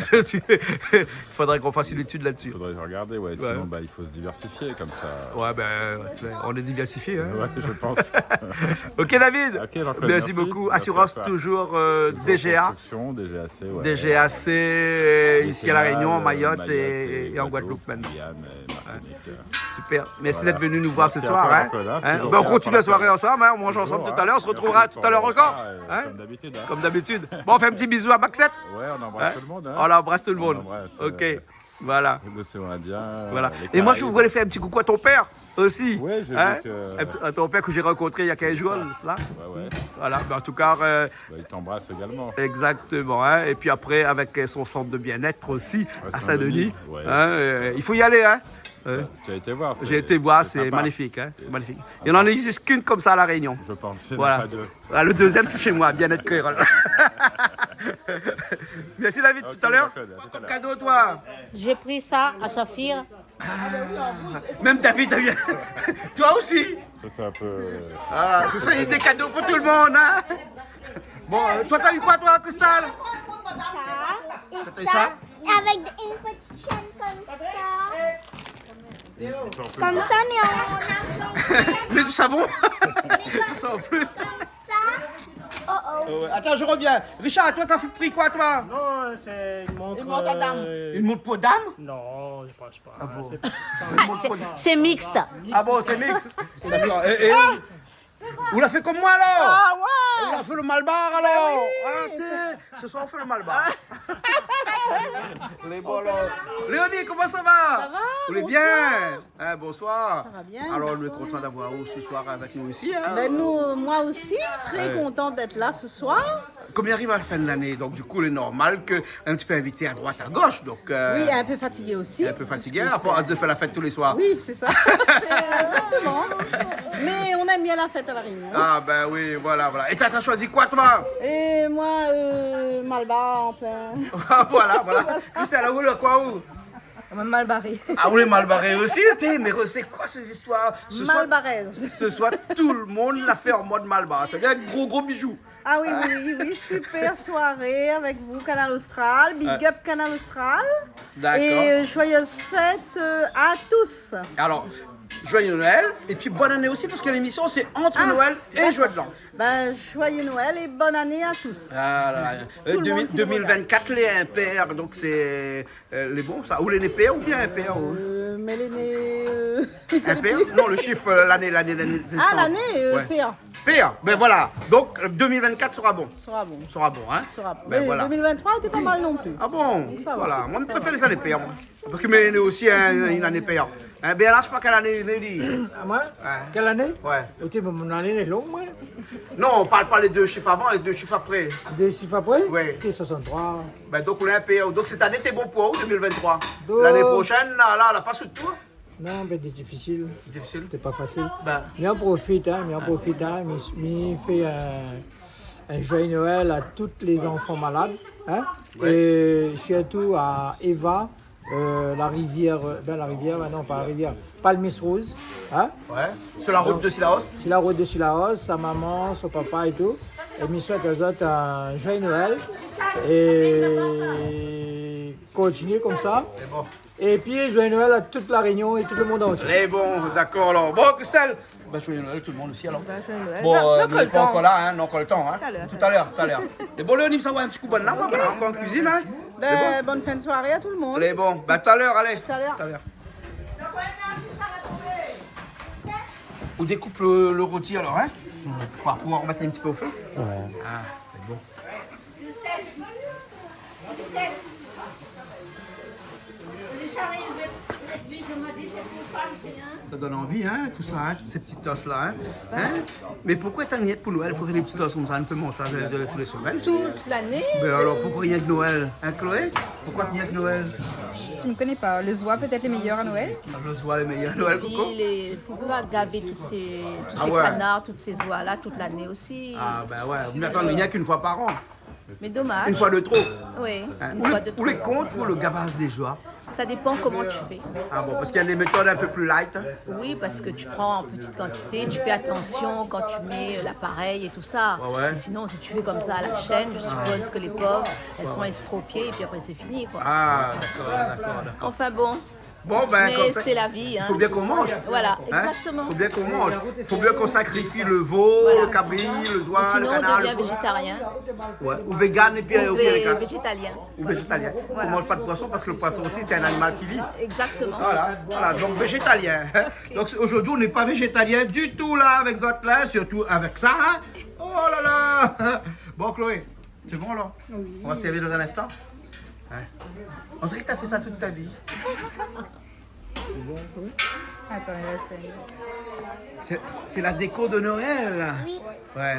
Il faudrait qu'on fasse une étude là-dessus. Il faudrait regarder, ouais. Ouais. Sinon, il faut se diversifier comme ça. Ouais, ben, on est diversifié. Hein. Ouais, je pense. Ok, David. Ok, Jean-Claude, Merci beaucoup. Merci Assurance à toi. toujours DGA. Construction, DGAC, ouais. DGAC ici à La Réunion, en Mayotte et en Guadeloupe maintenant. Guyane et Martinique. Super. Merci Voilà. d'être venu nous voir ce Merci à soir. toi, Hein. Jean-Claude, hein. Hein. Toujours Ben, on bien continue pour la soirée la ensemble. Hein. On mange ensemble Toujours, tout à l'heure. On se retrouvera Merci tout à l'heure pour encore. le repas, Hein. comme d'habitude. Hein. Comme d'habitude. Bon, on fait un petit bisou à Maxette. Ouais, on embrasse Hein. tout le monde. Hein. On embrasse tout le On monde. embrasse, Ok. Voilà. L'océan Indien. Voilà. les Et moi, je Caraïbes. voulais faire un petit coucou à ton père aussi. Ouais, j'ai Hein. vu que. À ton père que j'ai rencontré il y a 15 jours. Là. Ouais. Voilà. Ben, en tout cas. Il t'embrasse également. Exactement, hein. Et puis après avec son centre de bien-être aussi à Saint-Denis, Saint-Denis. ouais. Hein, il faut y aller, hein. Tu as été voir. J'ai été voir, c'est sympa. magnifique, hein. C'est magnifique. Il n'y en existe qu'une comme ça à La Réunion. Je pense. Il n'y en Voilà. a pas deux. Ah, le deuxième c'est chez moi, bien-être Créole. Merci David, Ok, tout à l'heure. Jean-Claude, à tout à l'heure. Cadeau toi. J'ai pris ça à Saphir. Même David, toi aussi. Ça, c'est un peu. Ah, ce sont des cadeaux pour tout le monde, hein. Bon, toi t'as eu quoi toi, Cristal? Ça et T'as eu ça, ça? avec une petite chaîne comme ça, mais en argent. Mais du savon. Ça sent un peu. Comme ça. Oh. Attends, je reviens. Richard, toi t'as pris quoi toi? Non, c'est une montre. Une montre pour dame? Non, je pense pas. C'est mixte. Ah bon, c'est mix. D'accord. Et vous la fait comme moi alors? Ah ouais. On la fait le malbar alors? Ah, tiens, ce soir on fait le malbar. Les bons alors. Léonie, comment ça va? Ça va, Vous allez bonsoir. bien? Hein, bonsoir. Ça va bien, Alors, on est bonsoir. content d'avoir vous ce soir avec nous ici. Hein? Ben nous, moi aussi, très contente d'être là ce soir. Comme il arrive à la fin de l'année, donc du coup, il est normal qu'un petit peu invité à droite, à gauche. Donc, Oui, un peu fatiguée aussi. un peu fatigué, à part de faire la fête tous les soirs. Oui, c'est ça. Exactement. Mais on aime bien la fête à La Réunion. Ah ben oui, voilà. Et t'as choisi quoi toi? Et moi, Malbar en plein. Voilà. Christelle, vous voulez quoi où? Mal barré. Ah, vous voulez mal barré aussi? Mais c'est quoi ces histoires? Malbaraise. Ce soir, tout le monde l'a fait en mode malbar. C'est bien gros bijoux. Ah oui, super soirée avec vous, Canal Austral. Big up Canal Austral. D'accord. Et joyeuses fêtes à tous. Alors, joyeux Noël. Et puis bonne année aussi, parce que l'émission, c'est entre Noël et Joyeux de l'An. Ben, joyeux Noël et bonne année à tous. Ah là là. Tout le monde qui 2024, les impairs, donc c'est les bons, ça. Ou les nés pairs ou bien impairs ou... Mais les nés. Impairs? Non, le chiffre, l'année de naissance. Ah, l'année, Ouais. PA. Pair, ben voilà. Donc 2024 sera bon. Sera bon. Sera bon, hein? Sera bon. Ben Mais voilà. 2023 était pas mal non plus. Ah bon? Ça va. Voilà. Moi, je préfère les années paires, moi. Parce que mais aussi une année paire. Hein, ben là, je sais pas quelle année il est dit. À moi Quelle année Ouais. Ok, mais mon année est longue, moi. Non, on parle pas les deux chiffres avant, les deux chiffres après. Des chiffres après Ouais. Ok, 63. Ben donc on est un paire. Donc cette année, t'es bon pour où, 2023? Donc- L'année prochaine, là, pas sous toi. Non, mais c'est difficile. Difficile. C'est pas facile. Ben, Mais on profite, mais fait un joyeux Noël à tous les enfants malades, hein, et surtout à Eva, la rivière, non pas la rivière, Palmis Rose, hein, ouais. Sur la route de Silaos. sur la route de Silaos, sa maman, son papa et tout, et je souhaite aux autres un joyeux Noël, et et continuer comme ça. C'est bon. Et puis, joyeux Noël à toute la Réunion et tout le monde entier. Allez, bon, d'accord, alors. Bon, Christelle, bah, joyeux Noël tout le monde aussi, alors. Joyeux Noël. Bon, Non, vous n'êtes pas encore là, hein, non, encore le temps, hein. Tout à l'heure. Tout à l'heure. Et bon, Léonie, ça va un petit coup de bonne là, on va encore en cuisine, hein. Ben, bonne fin de soirée à tout le monde. Allez, bon, bah, tout à l'heure, allez. Tout à l'heure. Tout à l'heure. On découpe le rôti, alors, hein. Pour pouvoir remettre un petit peu au feu. Ouais. Ah, c'est bon. Ça donne envie, hein, tout ça, hein, toutes ces petites tosses là, hein. Mais pourquoi t'as mis pour Noël pour faire des petites tosses comme ça? On peut manger ça de tous les semaines. Toute l'année. Mais alors pourquoi rien que Noël? Hein, Chloé? Pourquoi rien que Noël? Je ne connais pas. Le zoie peut-être les meilleurs à Noël. Je vois les meilleurs Noël, Puis Coco. il ne faut pas gaver tous ces ouais. canards, toutes ces oies-là toute l'année aussi. Ah ben ouais, mais attends, rien qu'une fois par an. Mais dommage. Une fois de trop. Oui, Hein. une Ou fois les, de ou trop. les comptes pour le gavage des joies. Ça dépend comment tu fais. Ah bon, parce qu'il y a des méthodes un peu plus light. Hein. Oui, parce que tu prends en petite quantité, tu fais attention quand tu mets l'appareil et tout ça. Ouais. Et sinon, si tu fais comme ça à la chaîne, je suppose que les pauvres, elles sont estropiées et puis après c'est fini, quoi. Ah d'accord. Enfin bon, Bon ben mais comme ça, c'est la vie. il Hein. faut bien qu'on mange. Voilà, Hein? exactement. Il faut bien qu'on mange. Il faut bien qu'on sacrifie le veau, Voilà. le cabri, le zoie, le Sinon, on canard, devient le porc. végétarien Ouais. Ou vegan et puis au pire les cas. végétalien. Ou végétalien. On ne mange pas de poisson parce que le poisson aussi c'est un animal qui vit. Exactement. Voilà, donc végétalien. Donc aujourd'hui on n'est pas végétalien du tout là avec votre là, surtout avec ça. Hein? Oh là là. Bon Chloé, c'est bon alors? On va se servir dans un instant. Hein? On dirait que tu as fait ça toute ta vie. Attends, C'est la déco de Noël. Oui. Ouais.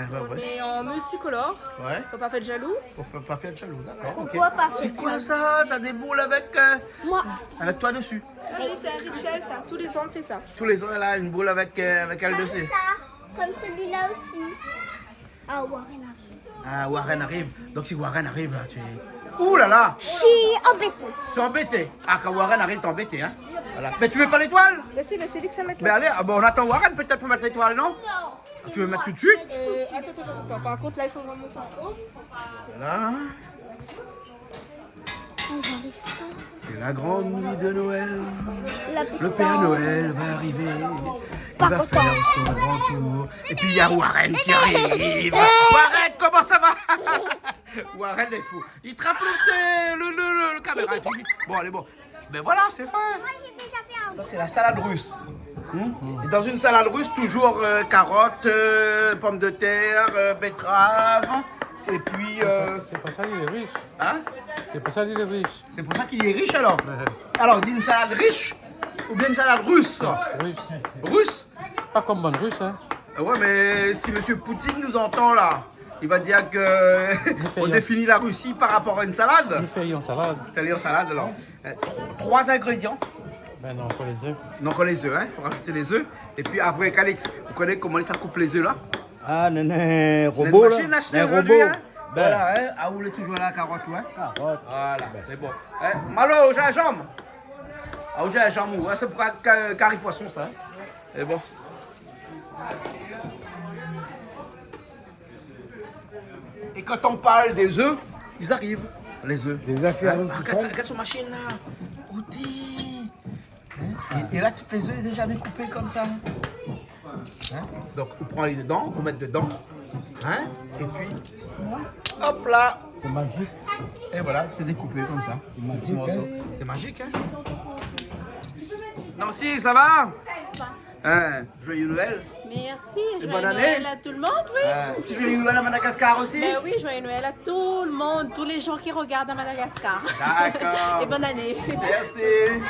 Et en multicolore. Ouais. Faut pas faire de jaloux. Faut pas faire de jaloux, d'accord. Ok. Pourquoi pas C'est quoi ça? T'as des boules Moi. avec toi dessus. Oui, c'est un rituel ça. Tous les ans on fait ça. Tous les ans elle a une boule avec elle Comme dessus. ça. Comme celui-là aussi. Ah, Warren arrive. Ah, Warren arrive. Donc si Warren arrive là, tu es. Ouh là là! Je suis embêtée. Tu es embêté. Ah, quand Warren arrive, t'es embêté, hein? Voilà. Mais tu veux pas l'étoile? Ben c'est lui que ça met Mais là. allez, on attend Warren peut-être pour mettre l'étoile, non? Non. Tu veux mettre tout de suite? Attends. Par contre là il faut vraiment ça. Oh. Voilà. J'arrive pas. C'est la grande nuit de Noël. La Le Père Noël va arriver. Il va faire son grand tour. Et puis il y a Warren qui arrive. Warren, comment ça va? Warren est fou. Il trappe le caméra. Bon, allez, bon. Ben voilà, c'est fait. Moi, j'ai déjà fait un. Ça, c'est la salade russe. Et dans une salade russe, toujours carottes, pommes de terre, betteraves. Et puis. C'est pour ça qu'il est riche. Hein? C'est pour ça qu'il est riche. C'est pour ça qu'il est riche alors. Alors, dis une salade riche ou bien une salade russe? Riche. Russe? Pas comme bonne russe, hein. Ouais, mais si Monsieur Poutine nous entend là, il va dire que on définit la Russie par rapport à une salade. Il fait en salade. Fais-le en salade alors. 3 ingrédients. Ben non, pas les œufs. Donc les œufs, hein. Faut rajouter les œufs. Et puis après, Calix, vous connaissez comment ça coupe les œufs là? Ah, un Une robot là. machine achetée Un aujourd'hui, robot. hein. Voilà, hein. Ah, vous voulez toujours la carotte, ouais. Carotte. Voilà, c'est bon. Hein? Malo, j'ai la jambe. Ah, j'ai la jambe, ouais. C'est pour carré poisson ça. Hein? C'est bon. Et quand on parle des œufs, ils arrivent, les œufs. Les affaires Hein? qui Ah, font. regarde son machine là. Outil. Hein? Et là, toutes les œufs sont déjà découpés comme ça. Hein? Donc, on prend les dedans, on met dedans. Hein? Et puis, hop là. C'est magique. Et voilà, c'est découpé comme ça. C'est magique, Petits morceaux. hein. C'est magique, hein? Nancy, ça va? Hein? Joyeux Noël. Merci, Et joyeux bonne année. Noël à tout le monde, oui. Joyeux Noël à Madagascar aussi? Ben oui, joyeux Noël à tout le monde, tous les gens qui regardent à Madagascar. D'accord. Et bonne année. Merci.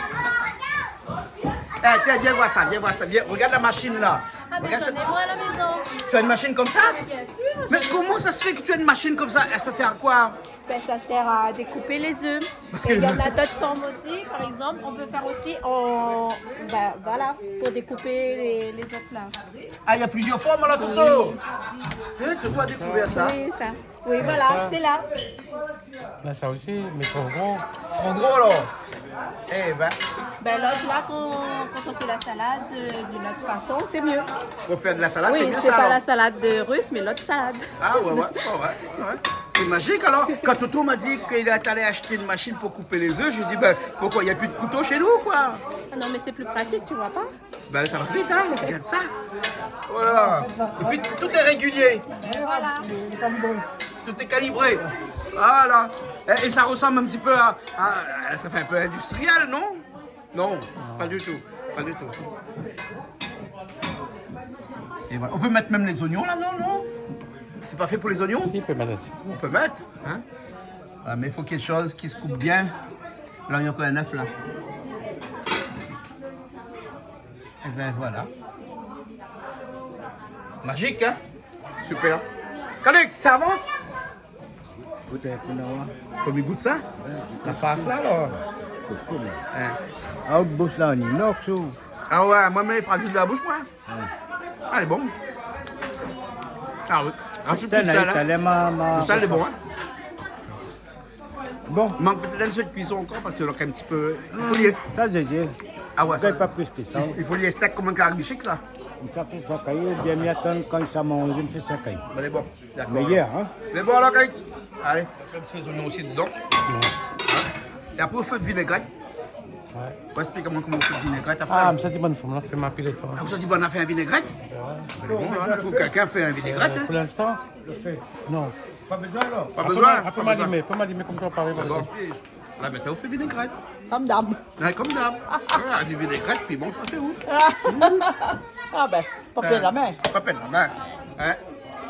Eh, tiens, viens voir ça, viens. Regarde la machine là. Ah mais Regarde j'en ça. ai moi à la maison. Tu as une machine comme ça? Bien sûr. Mais comment ça se fait que tu as une machine comme ça? Ça sert à quoi? Ben, ça sert à découper les œufs. Parce Et que- il y en a d'autres formes aussi. Par exemple, on peut faire aussi ben, voilà, pour découper les œufs là. Ah, il y a plusieurs formes là, Toto. Tu sais, tu as découvert ça? Oui, ça. Oui, voilà, c'est là. Là, ça aussi, mais trop gros. En gros alors. Eh ben, Ben l'autre là, quand on fait la salade d'une autre façon, c'est mieux. pour faire de la salade, c'est Oui, mieux c'est ça pas alors. la salade de russe, mais l'autre salade. Ah ouais. C'est c'est magique. Alors, quand Toto m'a dit qu'il est allé acheter une machine pour couper les œufs, je lui ai dit, ben, pourquoi il n'y a plus de couteau chez nous, quoi? Ah non, mais c'est plus pratique, tu vois pas? Ben, ça va vite, hein, regarde ça. Voilà. Et puis, tout est régulier. Voilà. Tout est calibré. Voilà. Et ça ressemble un petit peu à ça fait un peu industriel, non? Non, pas du tout. Pas du tout. Et voilà. On peut mettre même les oignons là, non? C'est pas fait pour les oignons? Il peut mettre. On peut mettre, hein? Ah, mais il faut quelque chose qui se coupe bien. L'oignon qu'on a neuf là. Et ben voilà. Magique, hein? Super. Calix, ça avance? Comme il goûte ça? La face là, alors? Hein? Ah ouais, moi, mais fragile de la bouche, moi. Ah, elle est bonne. Ah oui. Ah, je suis plus de sel, hein. Le sel est bon, hein. Bon. Il manque peut-être un peu de cuisson encore parce que là, un petit peu. Il faut lier. Ah ouais, ça. Pas plus que ça. Il faut lier sec comme un carabichic, ça. Ça fait 5 cailloux, bien m'y attendre quand ça mange, je me fais 5 cailloux. Elle est bon. D'accord. Meilleur, hein? Elle est bon alors, Calix. Allez, on va mettre les oignons aussi dedans. Et après, au feu de vinaigrette. Ouais. On va expliquer comment on fait de vinaigrette après. Ah, mais ça dit bonne forme, là, fais ma pile. Ah, vous avez dit, on a fait un vinaigrette? Elle est bon, là. Je trouve que quelqu'un fait un vinaigrette. Pour l'instant, Je fais. non. Pas besoin alors? Pas besoin. Après, m'allumer, comme toi, pareil. Bon, là, maintenant, on fait vinaigrette. Comme d'hab. Ouais, comme d'hab. Voilà, du vinaigrette, puis bon, ça c'est où? Ah ben, pas plein la main. Pas peine, la main. Hein?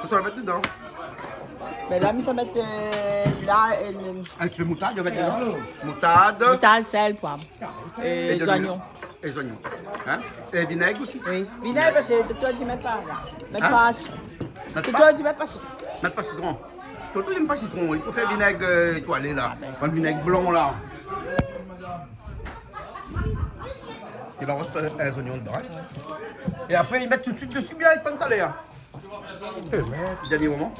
Faut se la mettre dedans. Mais là, ça met là, Avec le moutarde, il va mettre dedans. Moutarde. moutarde, sel, poivre. Et de les l'huile. oignons. Et les oignons. Hein? Et vinaigre aussi. Oui. Vinaigre, parce que toi, tu mets pas là. Mets Hein? pas. Mettre Toi, pas, tu mets pas. mettre pas citron. Toto, il n'aime pas citron. Il faut faire vinaigre étoilé là. Pas le vinaigre blanc là. Il en reste les oignons dedans. Hein? Et après, ils mettent tout de suite dessus bien avec pantalé. Hein? Dernier moment.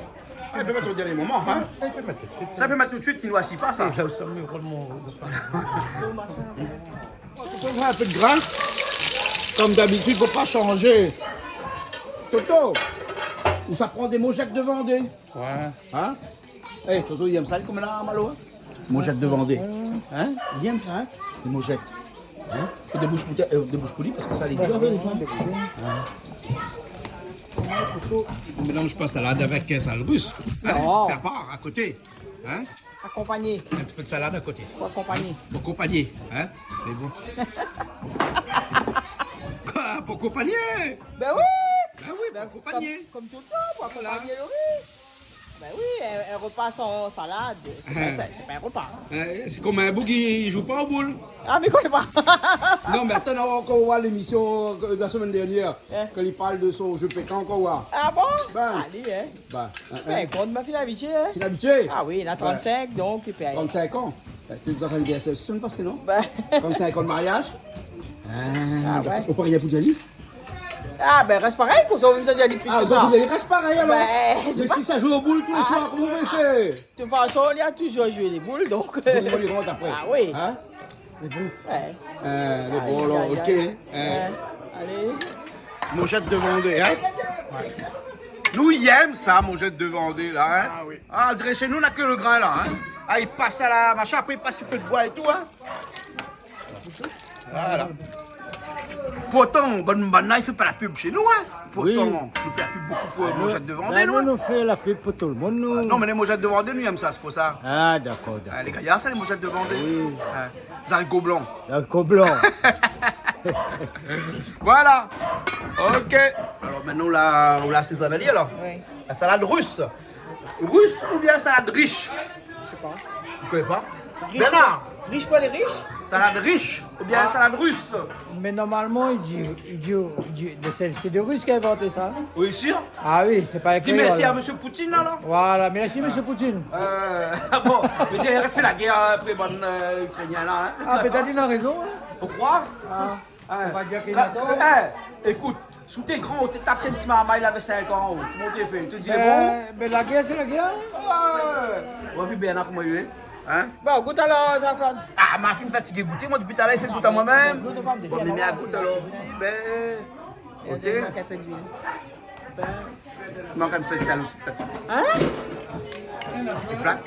Ah, il peut mettre au dernier moment. Hein? Ça, il peut mettre. Ça peut mettre tout de suite, qu'il ne noircit pas ça. Là, ça me roule mon. On prendra un peu de gras. Comme d'habitude, faut pas changer. Toto, où ça prend des mojettes de Vendée. Ouais. Hein? Eh, Toto, il aime ça comme là, Malo? Hein? Mojettes de Vendée. Hein? Il aime ça, hein? Les mojettes. Hein? Et des bouches poulies parce que ça les dure avec les gens. On mélange pas salade avec salade russe. Hein? Non. Faire part à côté. Hein? Accompagné. Un petit peu de salade à côté. Pour accompagner. Pour accompagner. Hein? Mais bon. Quoi? Pour accompagner? Ben oui. Ah oui, pour accompagner. Comme tout le temps, pour accompagner le riz. Ben oui, un repas sans salade, c'est pas un repas. C'est comme un bouc qui joue pas au boule. Ah, mais quoi pas? Non, mais attends, on va voir l'émission de la semaine dernière, Hein? quand il parle de son jeu pétant encore voir. Ah bon? Ben. Allez, hein. Ben, Compte ma fille habituée, hein. c'est habitué. Ah oui, il a 35, donc il peut aller. 35 ans. Tu nous as fait des semaines passées, non? Ben. 35 ans de mariage. Ah ouais. Au Paris, à Poudjali. Ah ben reste pareil, pour ça, on nous a déjà dit depuis Ah, que donc ça. Poudjali reste pareil alors. Ben, Mais si ça joue au boule tous les soirs, comment on va faire? de toute façon, il a toujours joué les boules, donc. On va les rendre après. Ah oui. Hein? Les bons. Ouais. Les bons, alors, Aïe, ok. aïe, aïe. Allez. Mojette de Vendée, hein? Nous, il aime ça, mojette de Vendée, là, hein? Ah oui. Ah, on dirait chez nous, on n'a que le grain, là, hein? Ah, il passe à la machin, après il passe sur le feu de bois et tout, hein? Voilà. Pourtant, bonne banane, il ne fait pas la pub chez nous, hein? Pourtant, il nous fait la pub beaucoup pour les mojettes de Vendée, nous. Nous fait la pub pour tout le monde, nous. Non, mais les mojettes de Vendée, nous, ils aiment ça, c'est pour ça. Ah, d'accord, d'accord. Ah, les gaillards, ça, les mojettes de Vendée? Oui. Les haricots blancs. D'accord, blanc. Voilà. Ok. Alors maintenant, la saisonnerie, alors? Oui. La salade russe. Russe ou bien salade riche? Je sais pas. Vous ne connaissez pas? Riche Bernard, Riche pour les riches? salade riche ou bien salade russe? Mais normalement, c'est des Russes qui ont inventé ça. Oui, sûr. Ah oui, c'est pas Dis écrit. merci à voilà. M. Poutine, alors. Voilà, merci, monsieur Poutine. Bon, mais il a fait la guerre après bonne ukrainienne, là. Hein. Ah, peut-être il a raison. Hein. On croit? Ah, Hein. on va dire qu'il a tort. Écoute, sous tes grands, t'es tapé un petit maman, il avait 5 ans. Comment t'es fait? Tu te dis, bon? Mais la guerre, c'est la guerre. On va voir Bernard comment il est. Hein? Bon, goûte alors, Jean-Claude. Ah, ma fille me fatiguée goûter. Moi, depuis tout à l'heure, il fait goûter à moi-même. Goûte pas, me Bon, mais à goûter alors. Ben. Ok. Il manque un peu d'huile. Il manque un peu de sel aussi, peut-être. Hein? Les plaques.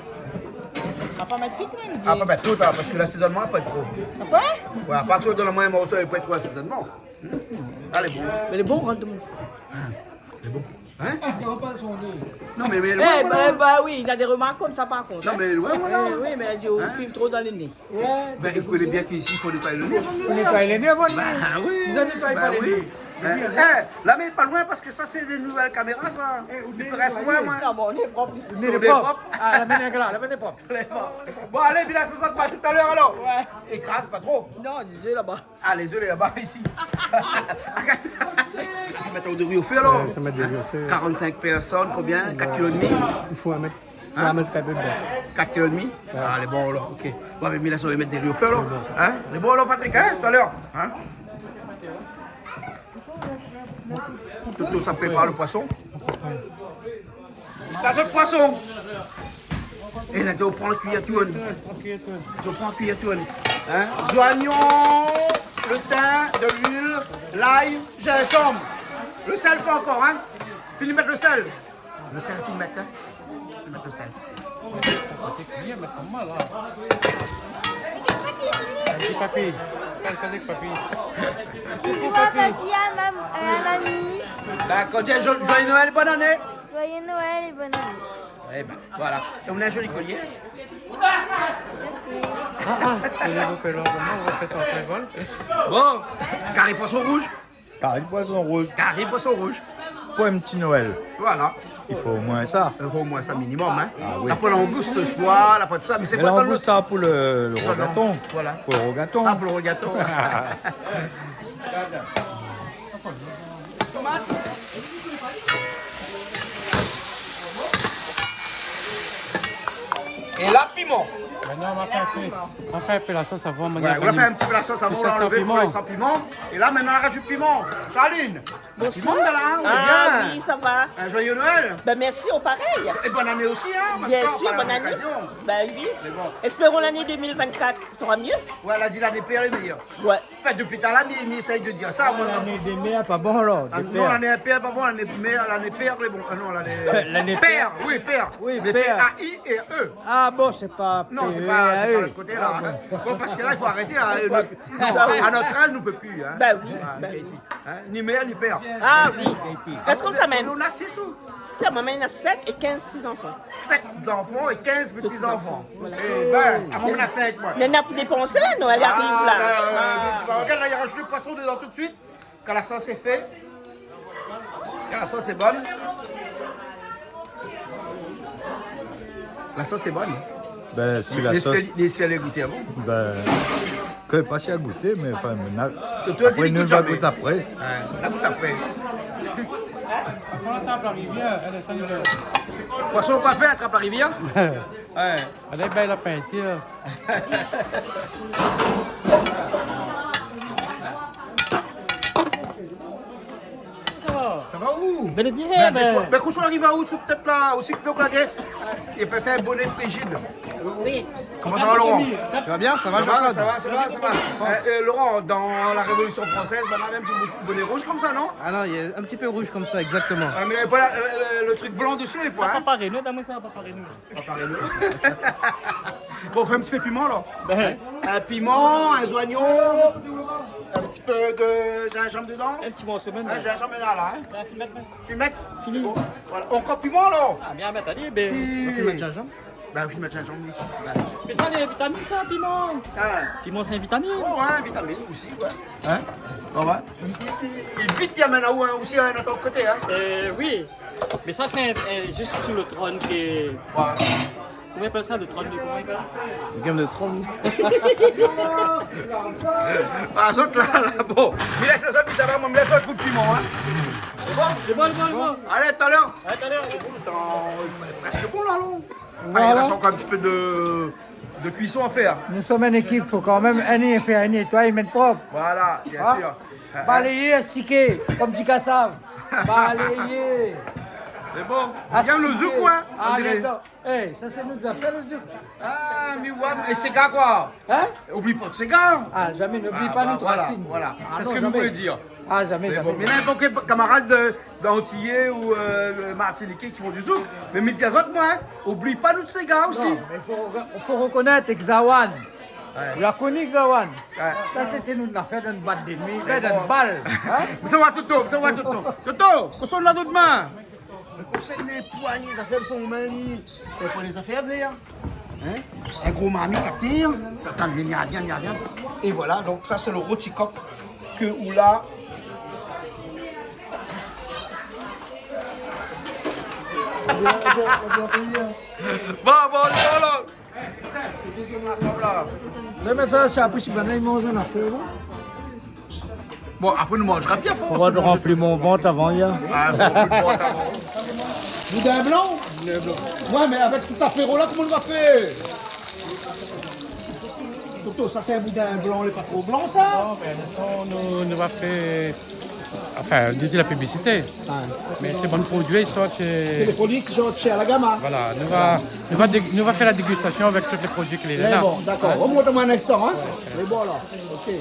On va pas mettre tout, même. Ah, pas mettre tout, hein, parce que l'assaisonnement n'a pas être trop. Après? Ouais, à partir de la moyenne morceau, il peut être trop assaisonnement. Allez, bon. Mais les bons rentrent de mon. Hein? Ça va pas son nez. Non, mais Eh, loin, voilà. bah oui, il a des remarques comme ça par contre. Non, mais loin, voilà. Oui, mais elle dit, on filme trop dans les nez. Ben, il connaît bien qu'ici, il faut nettoyer le nez. Vous nettoyez les nez avant de Bah oui. Vous en nettoyez Bah pas les oui. nez. Là, mais pas loin, parce que ça, c'est des nouvelles caméras, ça. Il reste loin, moi. Non, mais on est propre. Le nez est propre. Ah, la main est là, la main est propre. Bon, allez, Bila, ça se voit pas tout à l'heure, alors. Ouais. Écrase pas trop. Non, les œufs là-bas. Ah, les œufs là-bas, ici. Mettons de riz au feu, alors. Ça met des riz au feu. 45 personnes, combien? 4,5 kg. Il faut mettre. Hein? Un peu dedans. 4,5 kg. Ah, les bons, alors, ok. Bon, mais Mila, ça va mettre des riz au feu, alors. Hein? Les bons, alors, Patrick, hein, tout à l'heure. Hein? Tout ça prépare le poisson. Ça, c'est le poisson. Et là, tu vas prendre la cuillère tourne. Tu vas prendre la cuillère tourne. Hein? Oignons, le thym, de l'huile, l'ail, gingembre. Le sel, pas encore, hein? Finis mettre le sel. Le sel, finis mettre, hein? Finis mettre le sel. Petit papy. Regardez, papy. Dis-moi, papy, à mamie. D'accord, tiens, joyeux Noël et bonne année. Joyeux Noël et bonne année. Eh ben, voilà. Et on a un joli collier. Bon, carré poisson rouge. Carré poisson rouge. Carré poisson rouge. Pour un petit Noël. Voilà. Il faut au moins ça. Au moins ça minimum, hein. Ah oui. Après l'angouste ce soir, après tout ça, mais c'est Mais pas dans le... l'angouste, ça pour le Ça, non. rogaton. Voilà. Pour le rogaton. Ah, pour le rogaton. Et là, piment. Maintenant, on va faire un peu la sauce avant. Ouais, on a fait un petit peu la sauce avant, on l'a enlevé pour les sans piment. Et là, maintenant, on rajoute piment. Charline. Bonsoir. Piment, là, on est Ah bien. oui, ça va. Un joyeux Noël. Ben merci, au pareil. Et bonne année aussi, hein. Bien maintenant, sûr, par la bonne année. occasion. Ben oui. Mais bon. Espérons l'année 2024 sera mieux. Ouais, elle a dit l'année pire est meilleure. Ouais. Enfin, depuis tout à l'heure, il essaye de dire ça. Moi, non. L'année des mers, pas bon alors. Ah, des non, pères. l'année pire, pas bon, l'année pire, est bon. Ah non, L'année père, oui, père. Oui, Mais père. P-A-I et E. Ah bon, c'est pas. Non, c'est pas eux. le côté là. hein. Bon, parce que là, il faut arrêter. Hein. Non, à notre âge, nous ne peut plus. Hein. Ben oui. Ah, Ben oui. hein, ni mère, ni père. Ah oui. Reste comme ça même. On a 6 sous. Là, maman, il a 7 et 15 petits-enfants. 7 enfants et 15 petits-enfants. Et ben, à mon on a 5, moi. Il y en a pour dépenser, Noël arrive là. Regarde, là, il rajoute le poisson dedans tout de suite. Quand la sauce est faite. Quand la sauce est bonne. La sauce est bonne. Ben, si la sauce. L'espère les goûter avant. Ben, que pas si à goûter, mais enfin, maintenant. Toi, Après, nous, on va goûter après. Ouais, la goûte après. Sur la table, la rivière, elle est sans hiver. Poisson pas fait, attrape la rivière. Ouais. Elle est belle la peinture. Ça va où? Ben bien, Ben, quand on arrive à où? Tu peut-être là, aussi que donc là, il passé un bonnet frigide. Oui. Comment ça va, Laurent? Tu vas bien? Ça va, Ça va, Jean-Claude? ça va, ça va, ça va. Laurent, dans la Révolution française, ben, on a même beaucoup de bonnets rouges comme ça, non? Ah non, il y a un petit peu rouge comme ça, exactement. Ah, mais voilà, le truc blanc dessus, les points. pareil, nous, dans moi, ça va pas pareil, nous. Bon, on fait un petit peu de piment, là. Un piment, un oignon, un petit peu de gingembre dedans. Un petit morceau même. Un gingembre là, hein. Filmette. Fini. Bon, voilà. Encore piment, là. Ah, bien, ben, t'as dit, ben. On va mettre gingembre. Ben, filmette gingembre, oui. Mais ça, les vitamines, ça, piment. Ah. Piment, c'est une vitamine. Oh, ouais, vitamine aussi, ouais. Hein? Bon, ouais. Il vite, il y a maintenant aussi un autre côté, hein. Oui. Mais ça, c'est juste sur le trône qui est. Voilà. Comment on appelle ça, le trône de. Comment on appelle? Le gamme de trône. Ah, ça, là, bon. Mais là, c'est ça, puis ça va, moi, me laisse un coup de piment, hein. C'est bon? C'est bon, c'est bon. Allez, tout à l'heure. À tout à l'heure. Presque bon, là, non? Enfin, il reste encore un petit peu de cuisson à faire. Nous sommes une équipe, il faut quand même faire un nettoyer, mettre propre. Voilà, bien Ah. sûr. Balayer, astiquer, comme dit Kassav. Balayer. C'est bon. Regarde le zouk, hein? Ah, On dirait. d'accord. Eh, ça c'est nous qui avons fait le zouk. Ah, mais ouais, et c'est gars, quoi? Hein? Oublie pas de ces gars. Ah, jamais, n'oublie pas notre voilà, racine. voilà. Ah, C'est non, ce que vous jamais. voulez dire. Ah, jamais, Mais jamais. bon, il y en a beaucoup de camarades d'Antillais ou Martiniquais qui font du zouk. Mais Médiazot, moi, hein, oublie pas nous ces gars aussi. Non, mais il faut reconnaître Xawan. Vous avez connu Xawan? Ça, c'était nous, on a fait une batte d'ennemis, une balle. Hein? Ça va, Toto, ça va, Toto. Toto, qu'on sonne la d'autres mains. Mais qu'on sait les poignées, les affaires de son main, c'est pas les affaires vertes. Hein? Un gros mamie qui tire. Attends, viens. Et voilà, donc ça, c'est le rôti coq que Oula. Bon, Mais maintenant, c'est après, si maintenant, ils mangent un affaire. bon, après, nous mangera bien, faut. On va remplir mon ventre avant hier. Boudin blanc? Ouais, mais avec tout apéro là, comment on va faire? Toto, ça c'est un boudin blanc, il n'est pas trop blanc ça? Non, mais nous va faire. Enfin, on dit la publicité. Mais c'est bon produit, ils sont C'est chez. les produits qui sont chez la gamme. Voilà, nous va faire la dégustation avec tous les produits qu'il est C'est là. bon, d'accord. Remonte-moi un instant, hein? C'est bon là. Ok.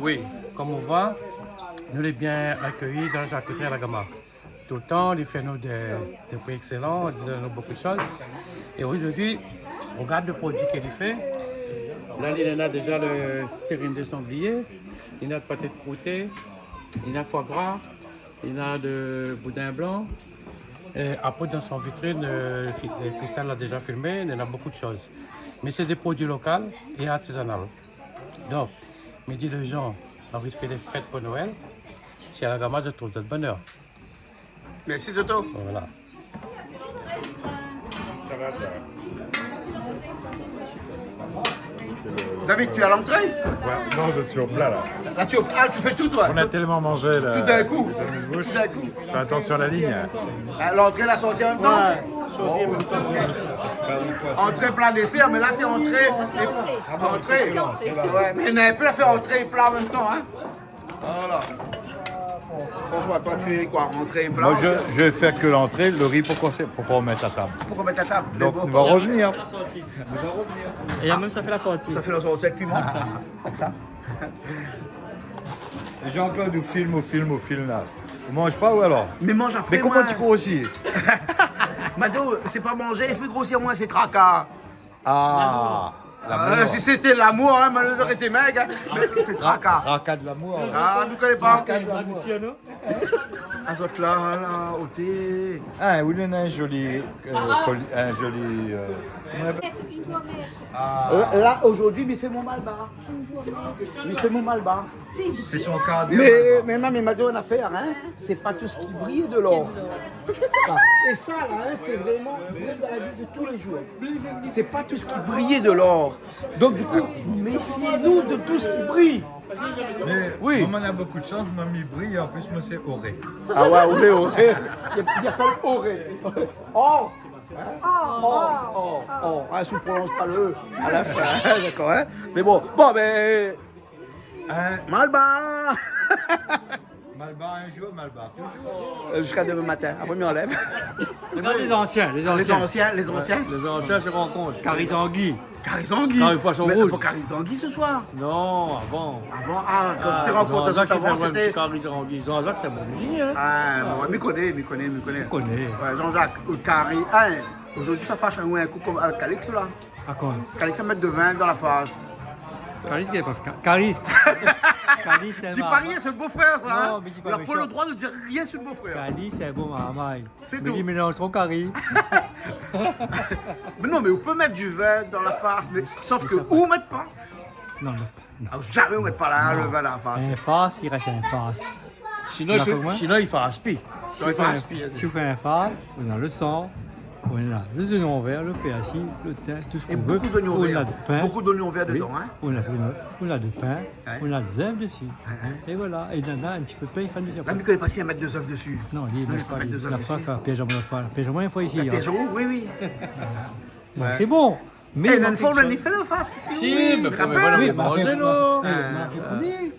Oui, comme on voit, nous les bien accueillis dans la charcuterie à la Gama. Tout le temps, il fait nous des prix excellents, il donne nous beaucoup de choses. Et aujourd'hui, on regarde le produit qu'il fait. Là, il y en a déjà le terrine de sanglier, il y a de pâté de croûté, il y a foie gras, il y a de boudin blanc. Et après, dans son vitrine, Christelle l'a déjà filmé, il y en a beaucoup de choses. Mais c'est des produits locaux et artisanaux. Donc, me dit les gens ont envie de faire des fêtes pour Noël, c'est à la Gama de trouver de bonheur. Merci Toto. Voilà. David, tu es à l'entrée? Ouais, non, je suis au plat là. Là, tu fais tout toi? On a tellement mangé là. Tout d'un coup. Tout d'un coup. Fais attention à la ligne. L'entrée, la sortie en même temps? Entrée, plat, dessert, mais là c'est entrée. Entrée. Ouais, mais on a un peu à faire entrée et plat en même temps, hein? Voilà. François, toi tu es quoi? Entrée et plat? Moi je vais faire que l'entrée, le riz pour qu'on mette à table. Pourquoi mettre à table? Donc on va revenir. Et même ça fait la sortie. Ça fait la sortie avec piment. Comme ça. Et Jean-Claude, au film là. On mange pas ou alors? Mais mange après. Mais comment tu grossis? Mazo, c'est pas manger, il fait grossir moins, c'est tracas. Ah, si c'était l'amour, hein, malheureusement, était maigre, hein, mais c'est tracas. Tracas de l'amour. Ah, nous connaissons pas. Ah, Azot là, au thé. Ah, vous donnez un joli. Comment on appelle? Là, aujourd'hui, il fait mon malbar. Il fait mon malbar. C'est son cadet. Mais Mazo, on a affaire, hein, c'est pas tout ce qui brille de l'or. Et ça, là, hein, c'est vraiment vrai dans la vie de tous les jours. C'est pas tout ce qui brillait de l'or. Donc, du coup, méfiez-nous de tout ce qui brille. Mais Oui. maman a beaucoup de chance, mamie brille, en plus moi c'est Auré. Ah ouais, Auré. Il appelle Auré. Or. Or. Ah, si on ne prononce pas le E à la fin, d'accord, hein. Mais bon, mais... Malbar. Malbar un jour, Malbar toujours. Jusqu'à demain matin, après on enlève. Regarde les anciens. Les anciens. Les anciens se rencontrent. Carizangui. Carizangui. Carré poisson Mais rouge. pour Carizangui ce soir. Non, avant. Avant, quand tu te rencontres avant, c'était... Carizangui. Jean-Jacques, c'est mon musulman. Hein. Ah, bon, me connaît. Connais. Ouais, Jean-Jacques, Carré. Aujourd'hui, ça fâche un coup comme avec Calix là. À quoi? Calix, ça met de vin dans la face. Caris, qui est pas Caris. Caris, c'est C'est pas rien, c'est le beau-frère ça. Non, Hein. mais dis Il pas n'a pas méchant. le droit de dire rien sur le beau-frère. Caris, c'est bon, maman. C'est Mais tout. il mélange trop Caris. Mais non, mais on peut mettre du vin dans la face, mais sauf que où mettre pas. Non. Ah, jamais on met pas là, le vin dans la face. Un face, il reste un face. Sinon, il fait aspi. Si vous faites un face, on a le sang, on a les oignons verts, le persil, le thym, tout ce Et qu'on veut. beaucoup d'oignons On a verts. du pain. Beaucoup d'oignons verts Oui. dedans, hein. On a du pain, on a des œufs dessus. Et voilà, et il y en a un petit peu de pain, il faut nous dire. Là, mais connaît pas si à mettre 2 œufs dessus. Non, il Non, ne il faut pas. mettre 2 œufs La dessus. fois, piège à mon fois. Piège à mon fois ici. La piège au roux, oui. C'est bon. Mais il y a une fois, on a fait de face ici. Si, mais rappelle. oui, mangez-nous.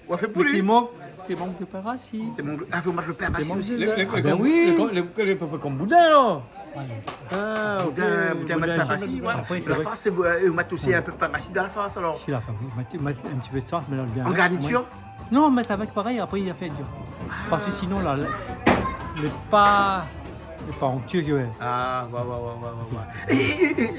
On fait poulet. Il manque tes manques de pain rassis. Ah, faut mettre le pain rassis aussi. Ben oui. Les peu comme boudin, là. Ah, ok. Boudin, mettre pain rassis, ouais. Après, c'est La vrai. face, c'est mettre aussi un peu de pain rassis dans la face, alors. Si la femme, mettre un petit peu de sauce, mélange bien. En garniture? Non, mettre avec pareil, après il a fait dur. Parce que sinon, là, les pas onctueux, je vais. Ah, ouais.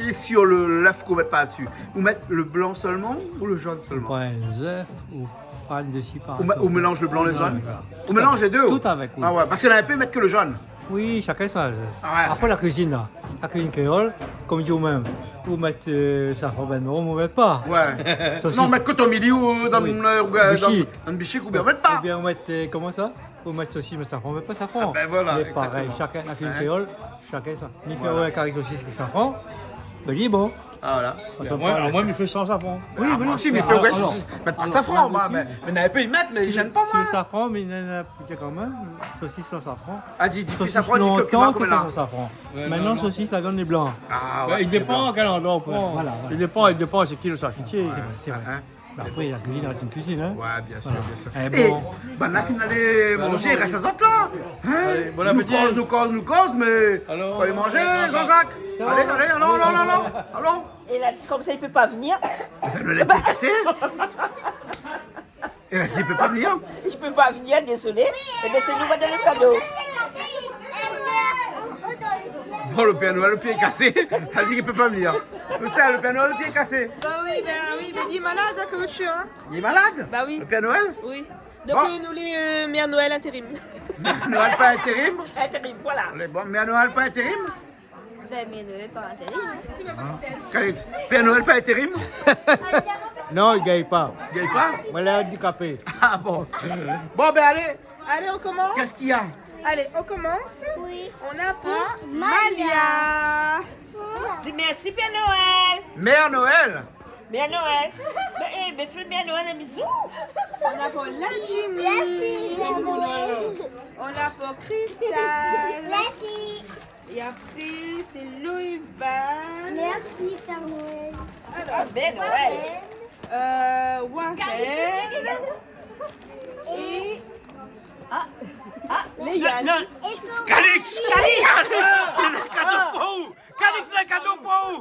Et sur l'œuf qu'on met pas dessus, vous mettez le blanc seulement ou le jaune seulement? Ouais, les œufs ou fan de si par. On mélange le blanc et le jaune? Voilà. On mélange les deux? Tout avec, oui. Ah ouais, parce qu'il y en a un peu, ils mettent que le jaune. Oui, chacun ça. Ah ouais. Après la cuisine, là, la cuisine créole, comme dit vous-même, vous mettez ça, ben non, vous ne mettez pas. Ouais. Saucisse. Non, mais quand au midi ou dans Bichic. un bichic, ou bien on met pas. Ou bien vous mettez, comment ça? Vous mettez saucisse, mais safran, vous ne mettez pas safran. Ah ben voilà, Mais pareil, exactement. chacun, la cuisine Hein? créole, chacun ça. Ni faire Voilà. un carré saucisse avec safran, ben il est bon. Ah voilà. Moi, il fait sans safran. Oui, Ah, voilà. moi aussi, mais il fait ouais, Alors, mettre pas de alors, safran, moi moi. aussi, Mais un peu, ils mettent, mais ils gênent pas, Si moi. le safran, mais il y en a plus quand même. Saucisse sans safran. Ah, dis plus Saucisse safran, dis que longtemps comme que là. sans safran. Maintenant, saucisse, la viande est blanche. Ah Ben, ouais. il dépend à quel endroit on prend. Voilà, Il dépend, c'est qui le charcutier. c'est vrai. Hein? Ben, après, la cuisine reste une cuisine. Hein. Ouais, bien sûr, Voilà. bien sûr. Eh Et, bon. bah, là, si on allait manger, reste à ça là. Hein? bon appétit. Nous cause, mais faut aller manger, Jean-Jacques. Allez, allons. Et là, comme ça, il peut pas venir. Le lait est cassé. Et là, il peut pas venir. Je peux pas venir, désolé. Et bien, c'est nous, va donner le cadeau. Bon, le Père Noël, le pied est cassé. Elle dit qu'il peut pas venir. Tout ça, le Père Noël, le pied est cassé. Bah oui, mais il est malade, hein, que je hein. Il est malade? Bah oui. Le Père Noël? Oui. Donc, Bon. nous les Mère Noël intérim. Père Noël pas intérim? Intérim, voilà. Bon, Père Noël pas intérim? Ben, mais ne pas intérim. Calix, Père Noël pas intérim? Non, il ne gagne pas. Il gagne pas? Moi, il est handicapé. Ah bon. Bon, ben allez. Allez, on commence. Qu'est-ce qu'il y a? Allez, on commence. Oui. On a pour Malia. Malia. Dis merci, Père Noël. Mère Noël? Père Noël. Mais fais Père Noël un bisou. On a pour la Ginny. Merci, Père Noël. On a pour Cristal. Merci. Et après, c'est Loïva. Merci, Père Noël. Ah, Père Noël. Warren. Et Léane. Et je peux Calix! Le cadeau pour où? Calix, le cadeau pour où?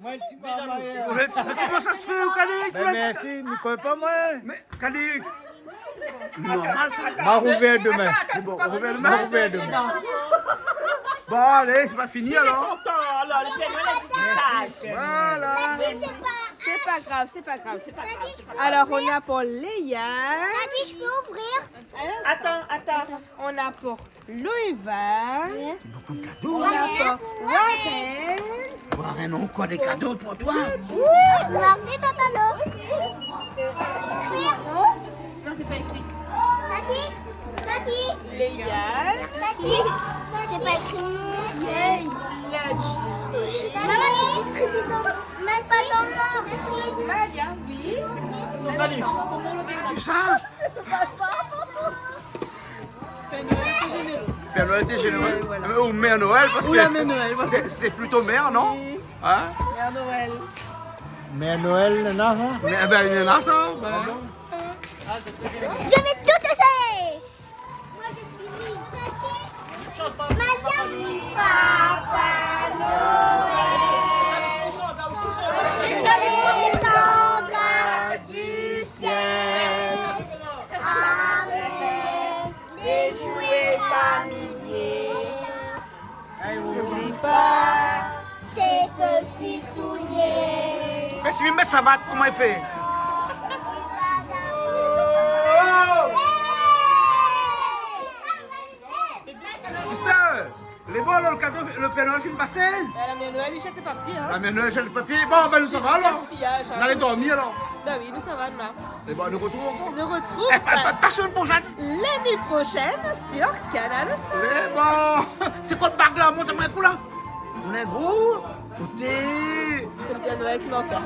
Moi, je ne pas moi. Mais comment ça se fait, au Calix? Ben, merci, il ne connaît pas moi. Mais Calix! Normal, ça. M'a rouvert demain. Bon, on revient M'a demain. rouvert demain. Bon, allez, c'est pas fini alors. Content, alors le Père Noël a dit qu'il sage. Voilà. c'est pas grave, c'est pas grave. Alors, on a pour Léa. Vas-y, je peux ouvrir. Attends. On a pour Loïva. Beaucoup de cadeaux. On a pour Warren. Warren, on quoi des cadeaux pour toi? Merci, Papa Lo. Non, c'est pas écrit. Vas-y. Léa. Vas-y. C'est pas écrit. Maman, tu distribues dans... Pas dans le Malia, oui. Ça? Père Noël était généreux. Ou Mère Noël, parce que c'était plutôt mère, non? Hein? Mère Noël. Mais Noël, non, hein? Mais ben, il y en a ça. Ben. Je vais tout essayer. Moi, j'ai fini. Malia. Papa Noël. Descendra du ciel. Avec des jouets par milliers. N'oublie pas tes petits souliers. Mais si lui mettre sa batte, comment il fait? Mister, les bons, le cadeau, le Père Noël film passé? La Mère Noël, il jette le papier. Hein. La Mère Noël, j'ai le papier. Bon, ben nous ça va alors. Gaspillage, hein. On allait dormir alors. Bah oui, nous ça va demain. Et ben, nous retrouvons encore. On se retrouve Pas semaine prochaine. l'année prochaine sur Canal Australie. Mais bon, c'est quoi le bague là? Montre-moi un coup là. On est gros. Ou t'es. C'est le Père Noël qui m'a offert.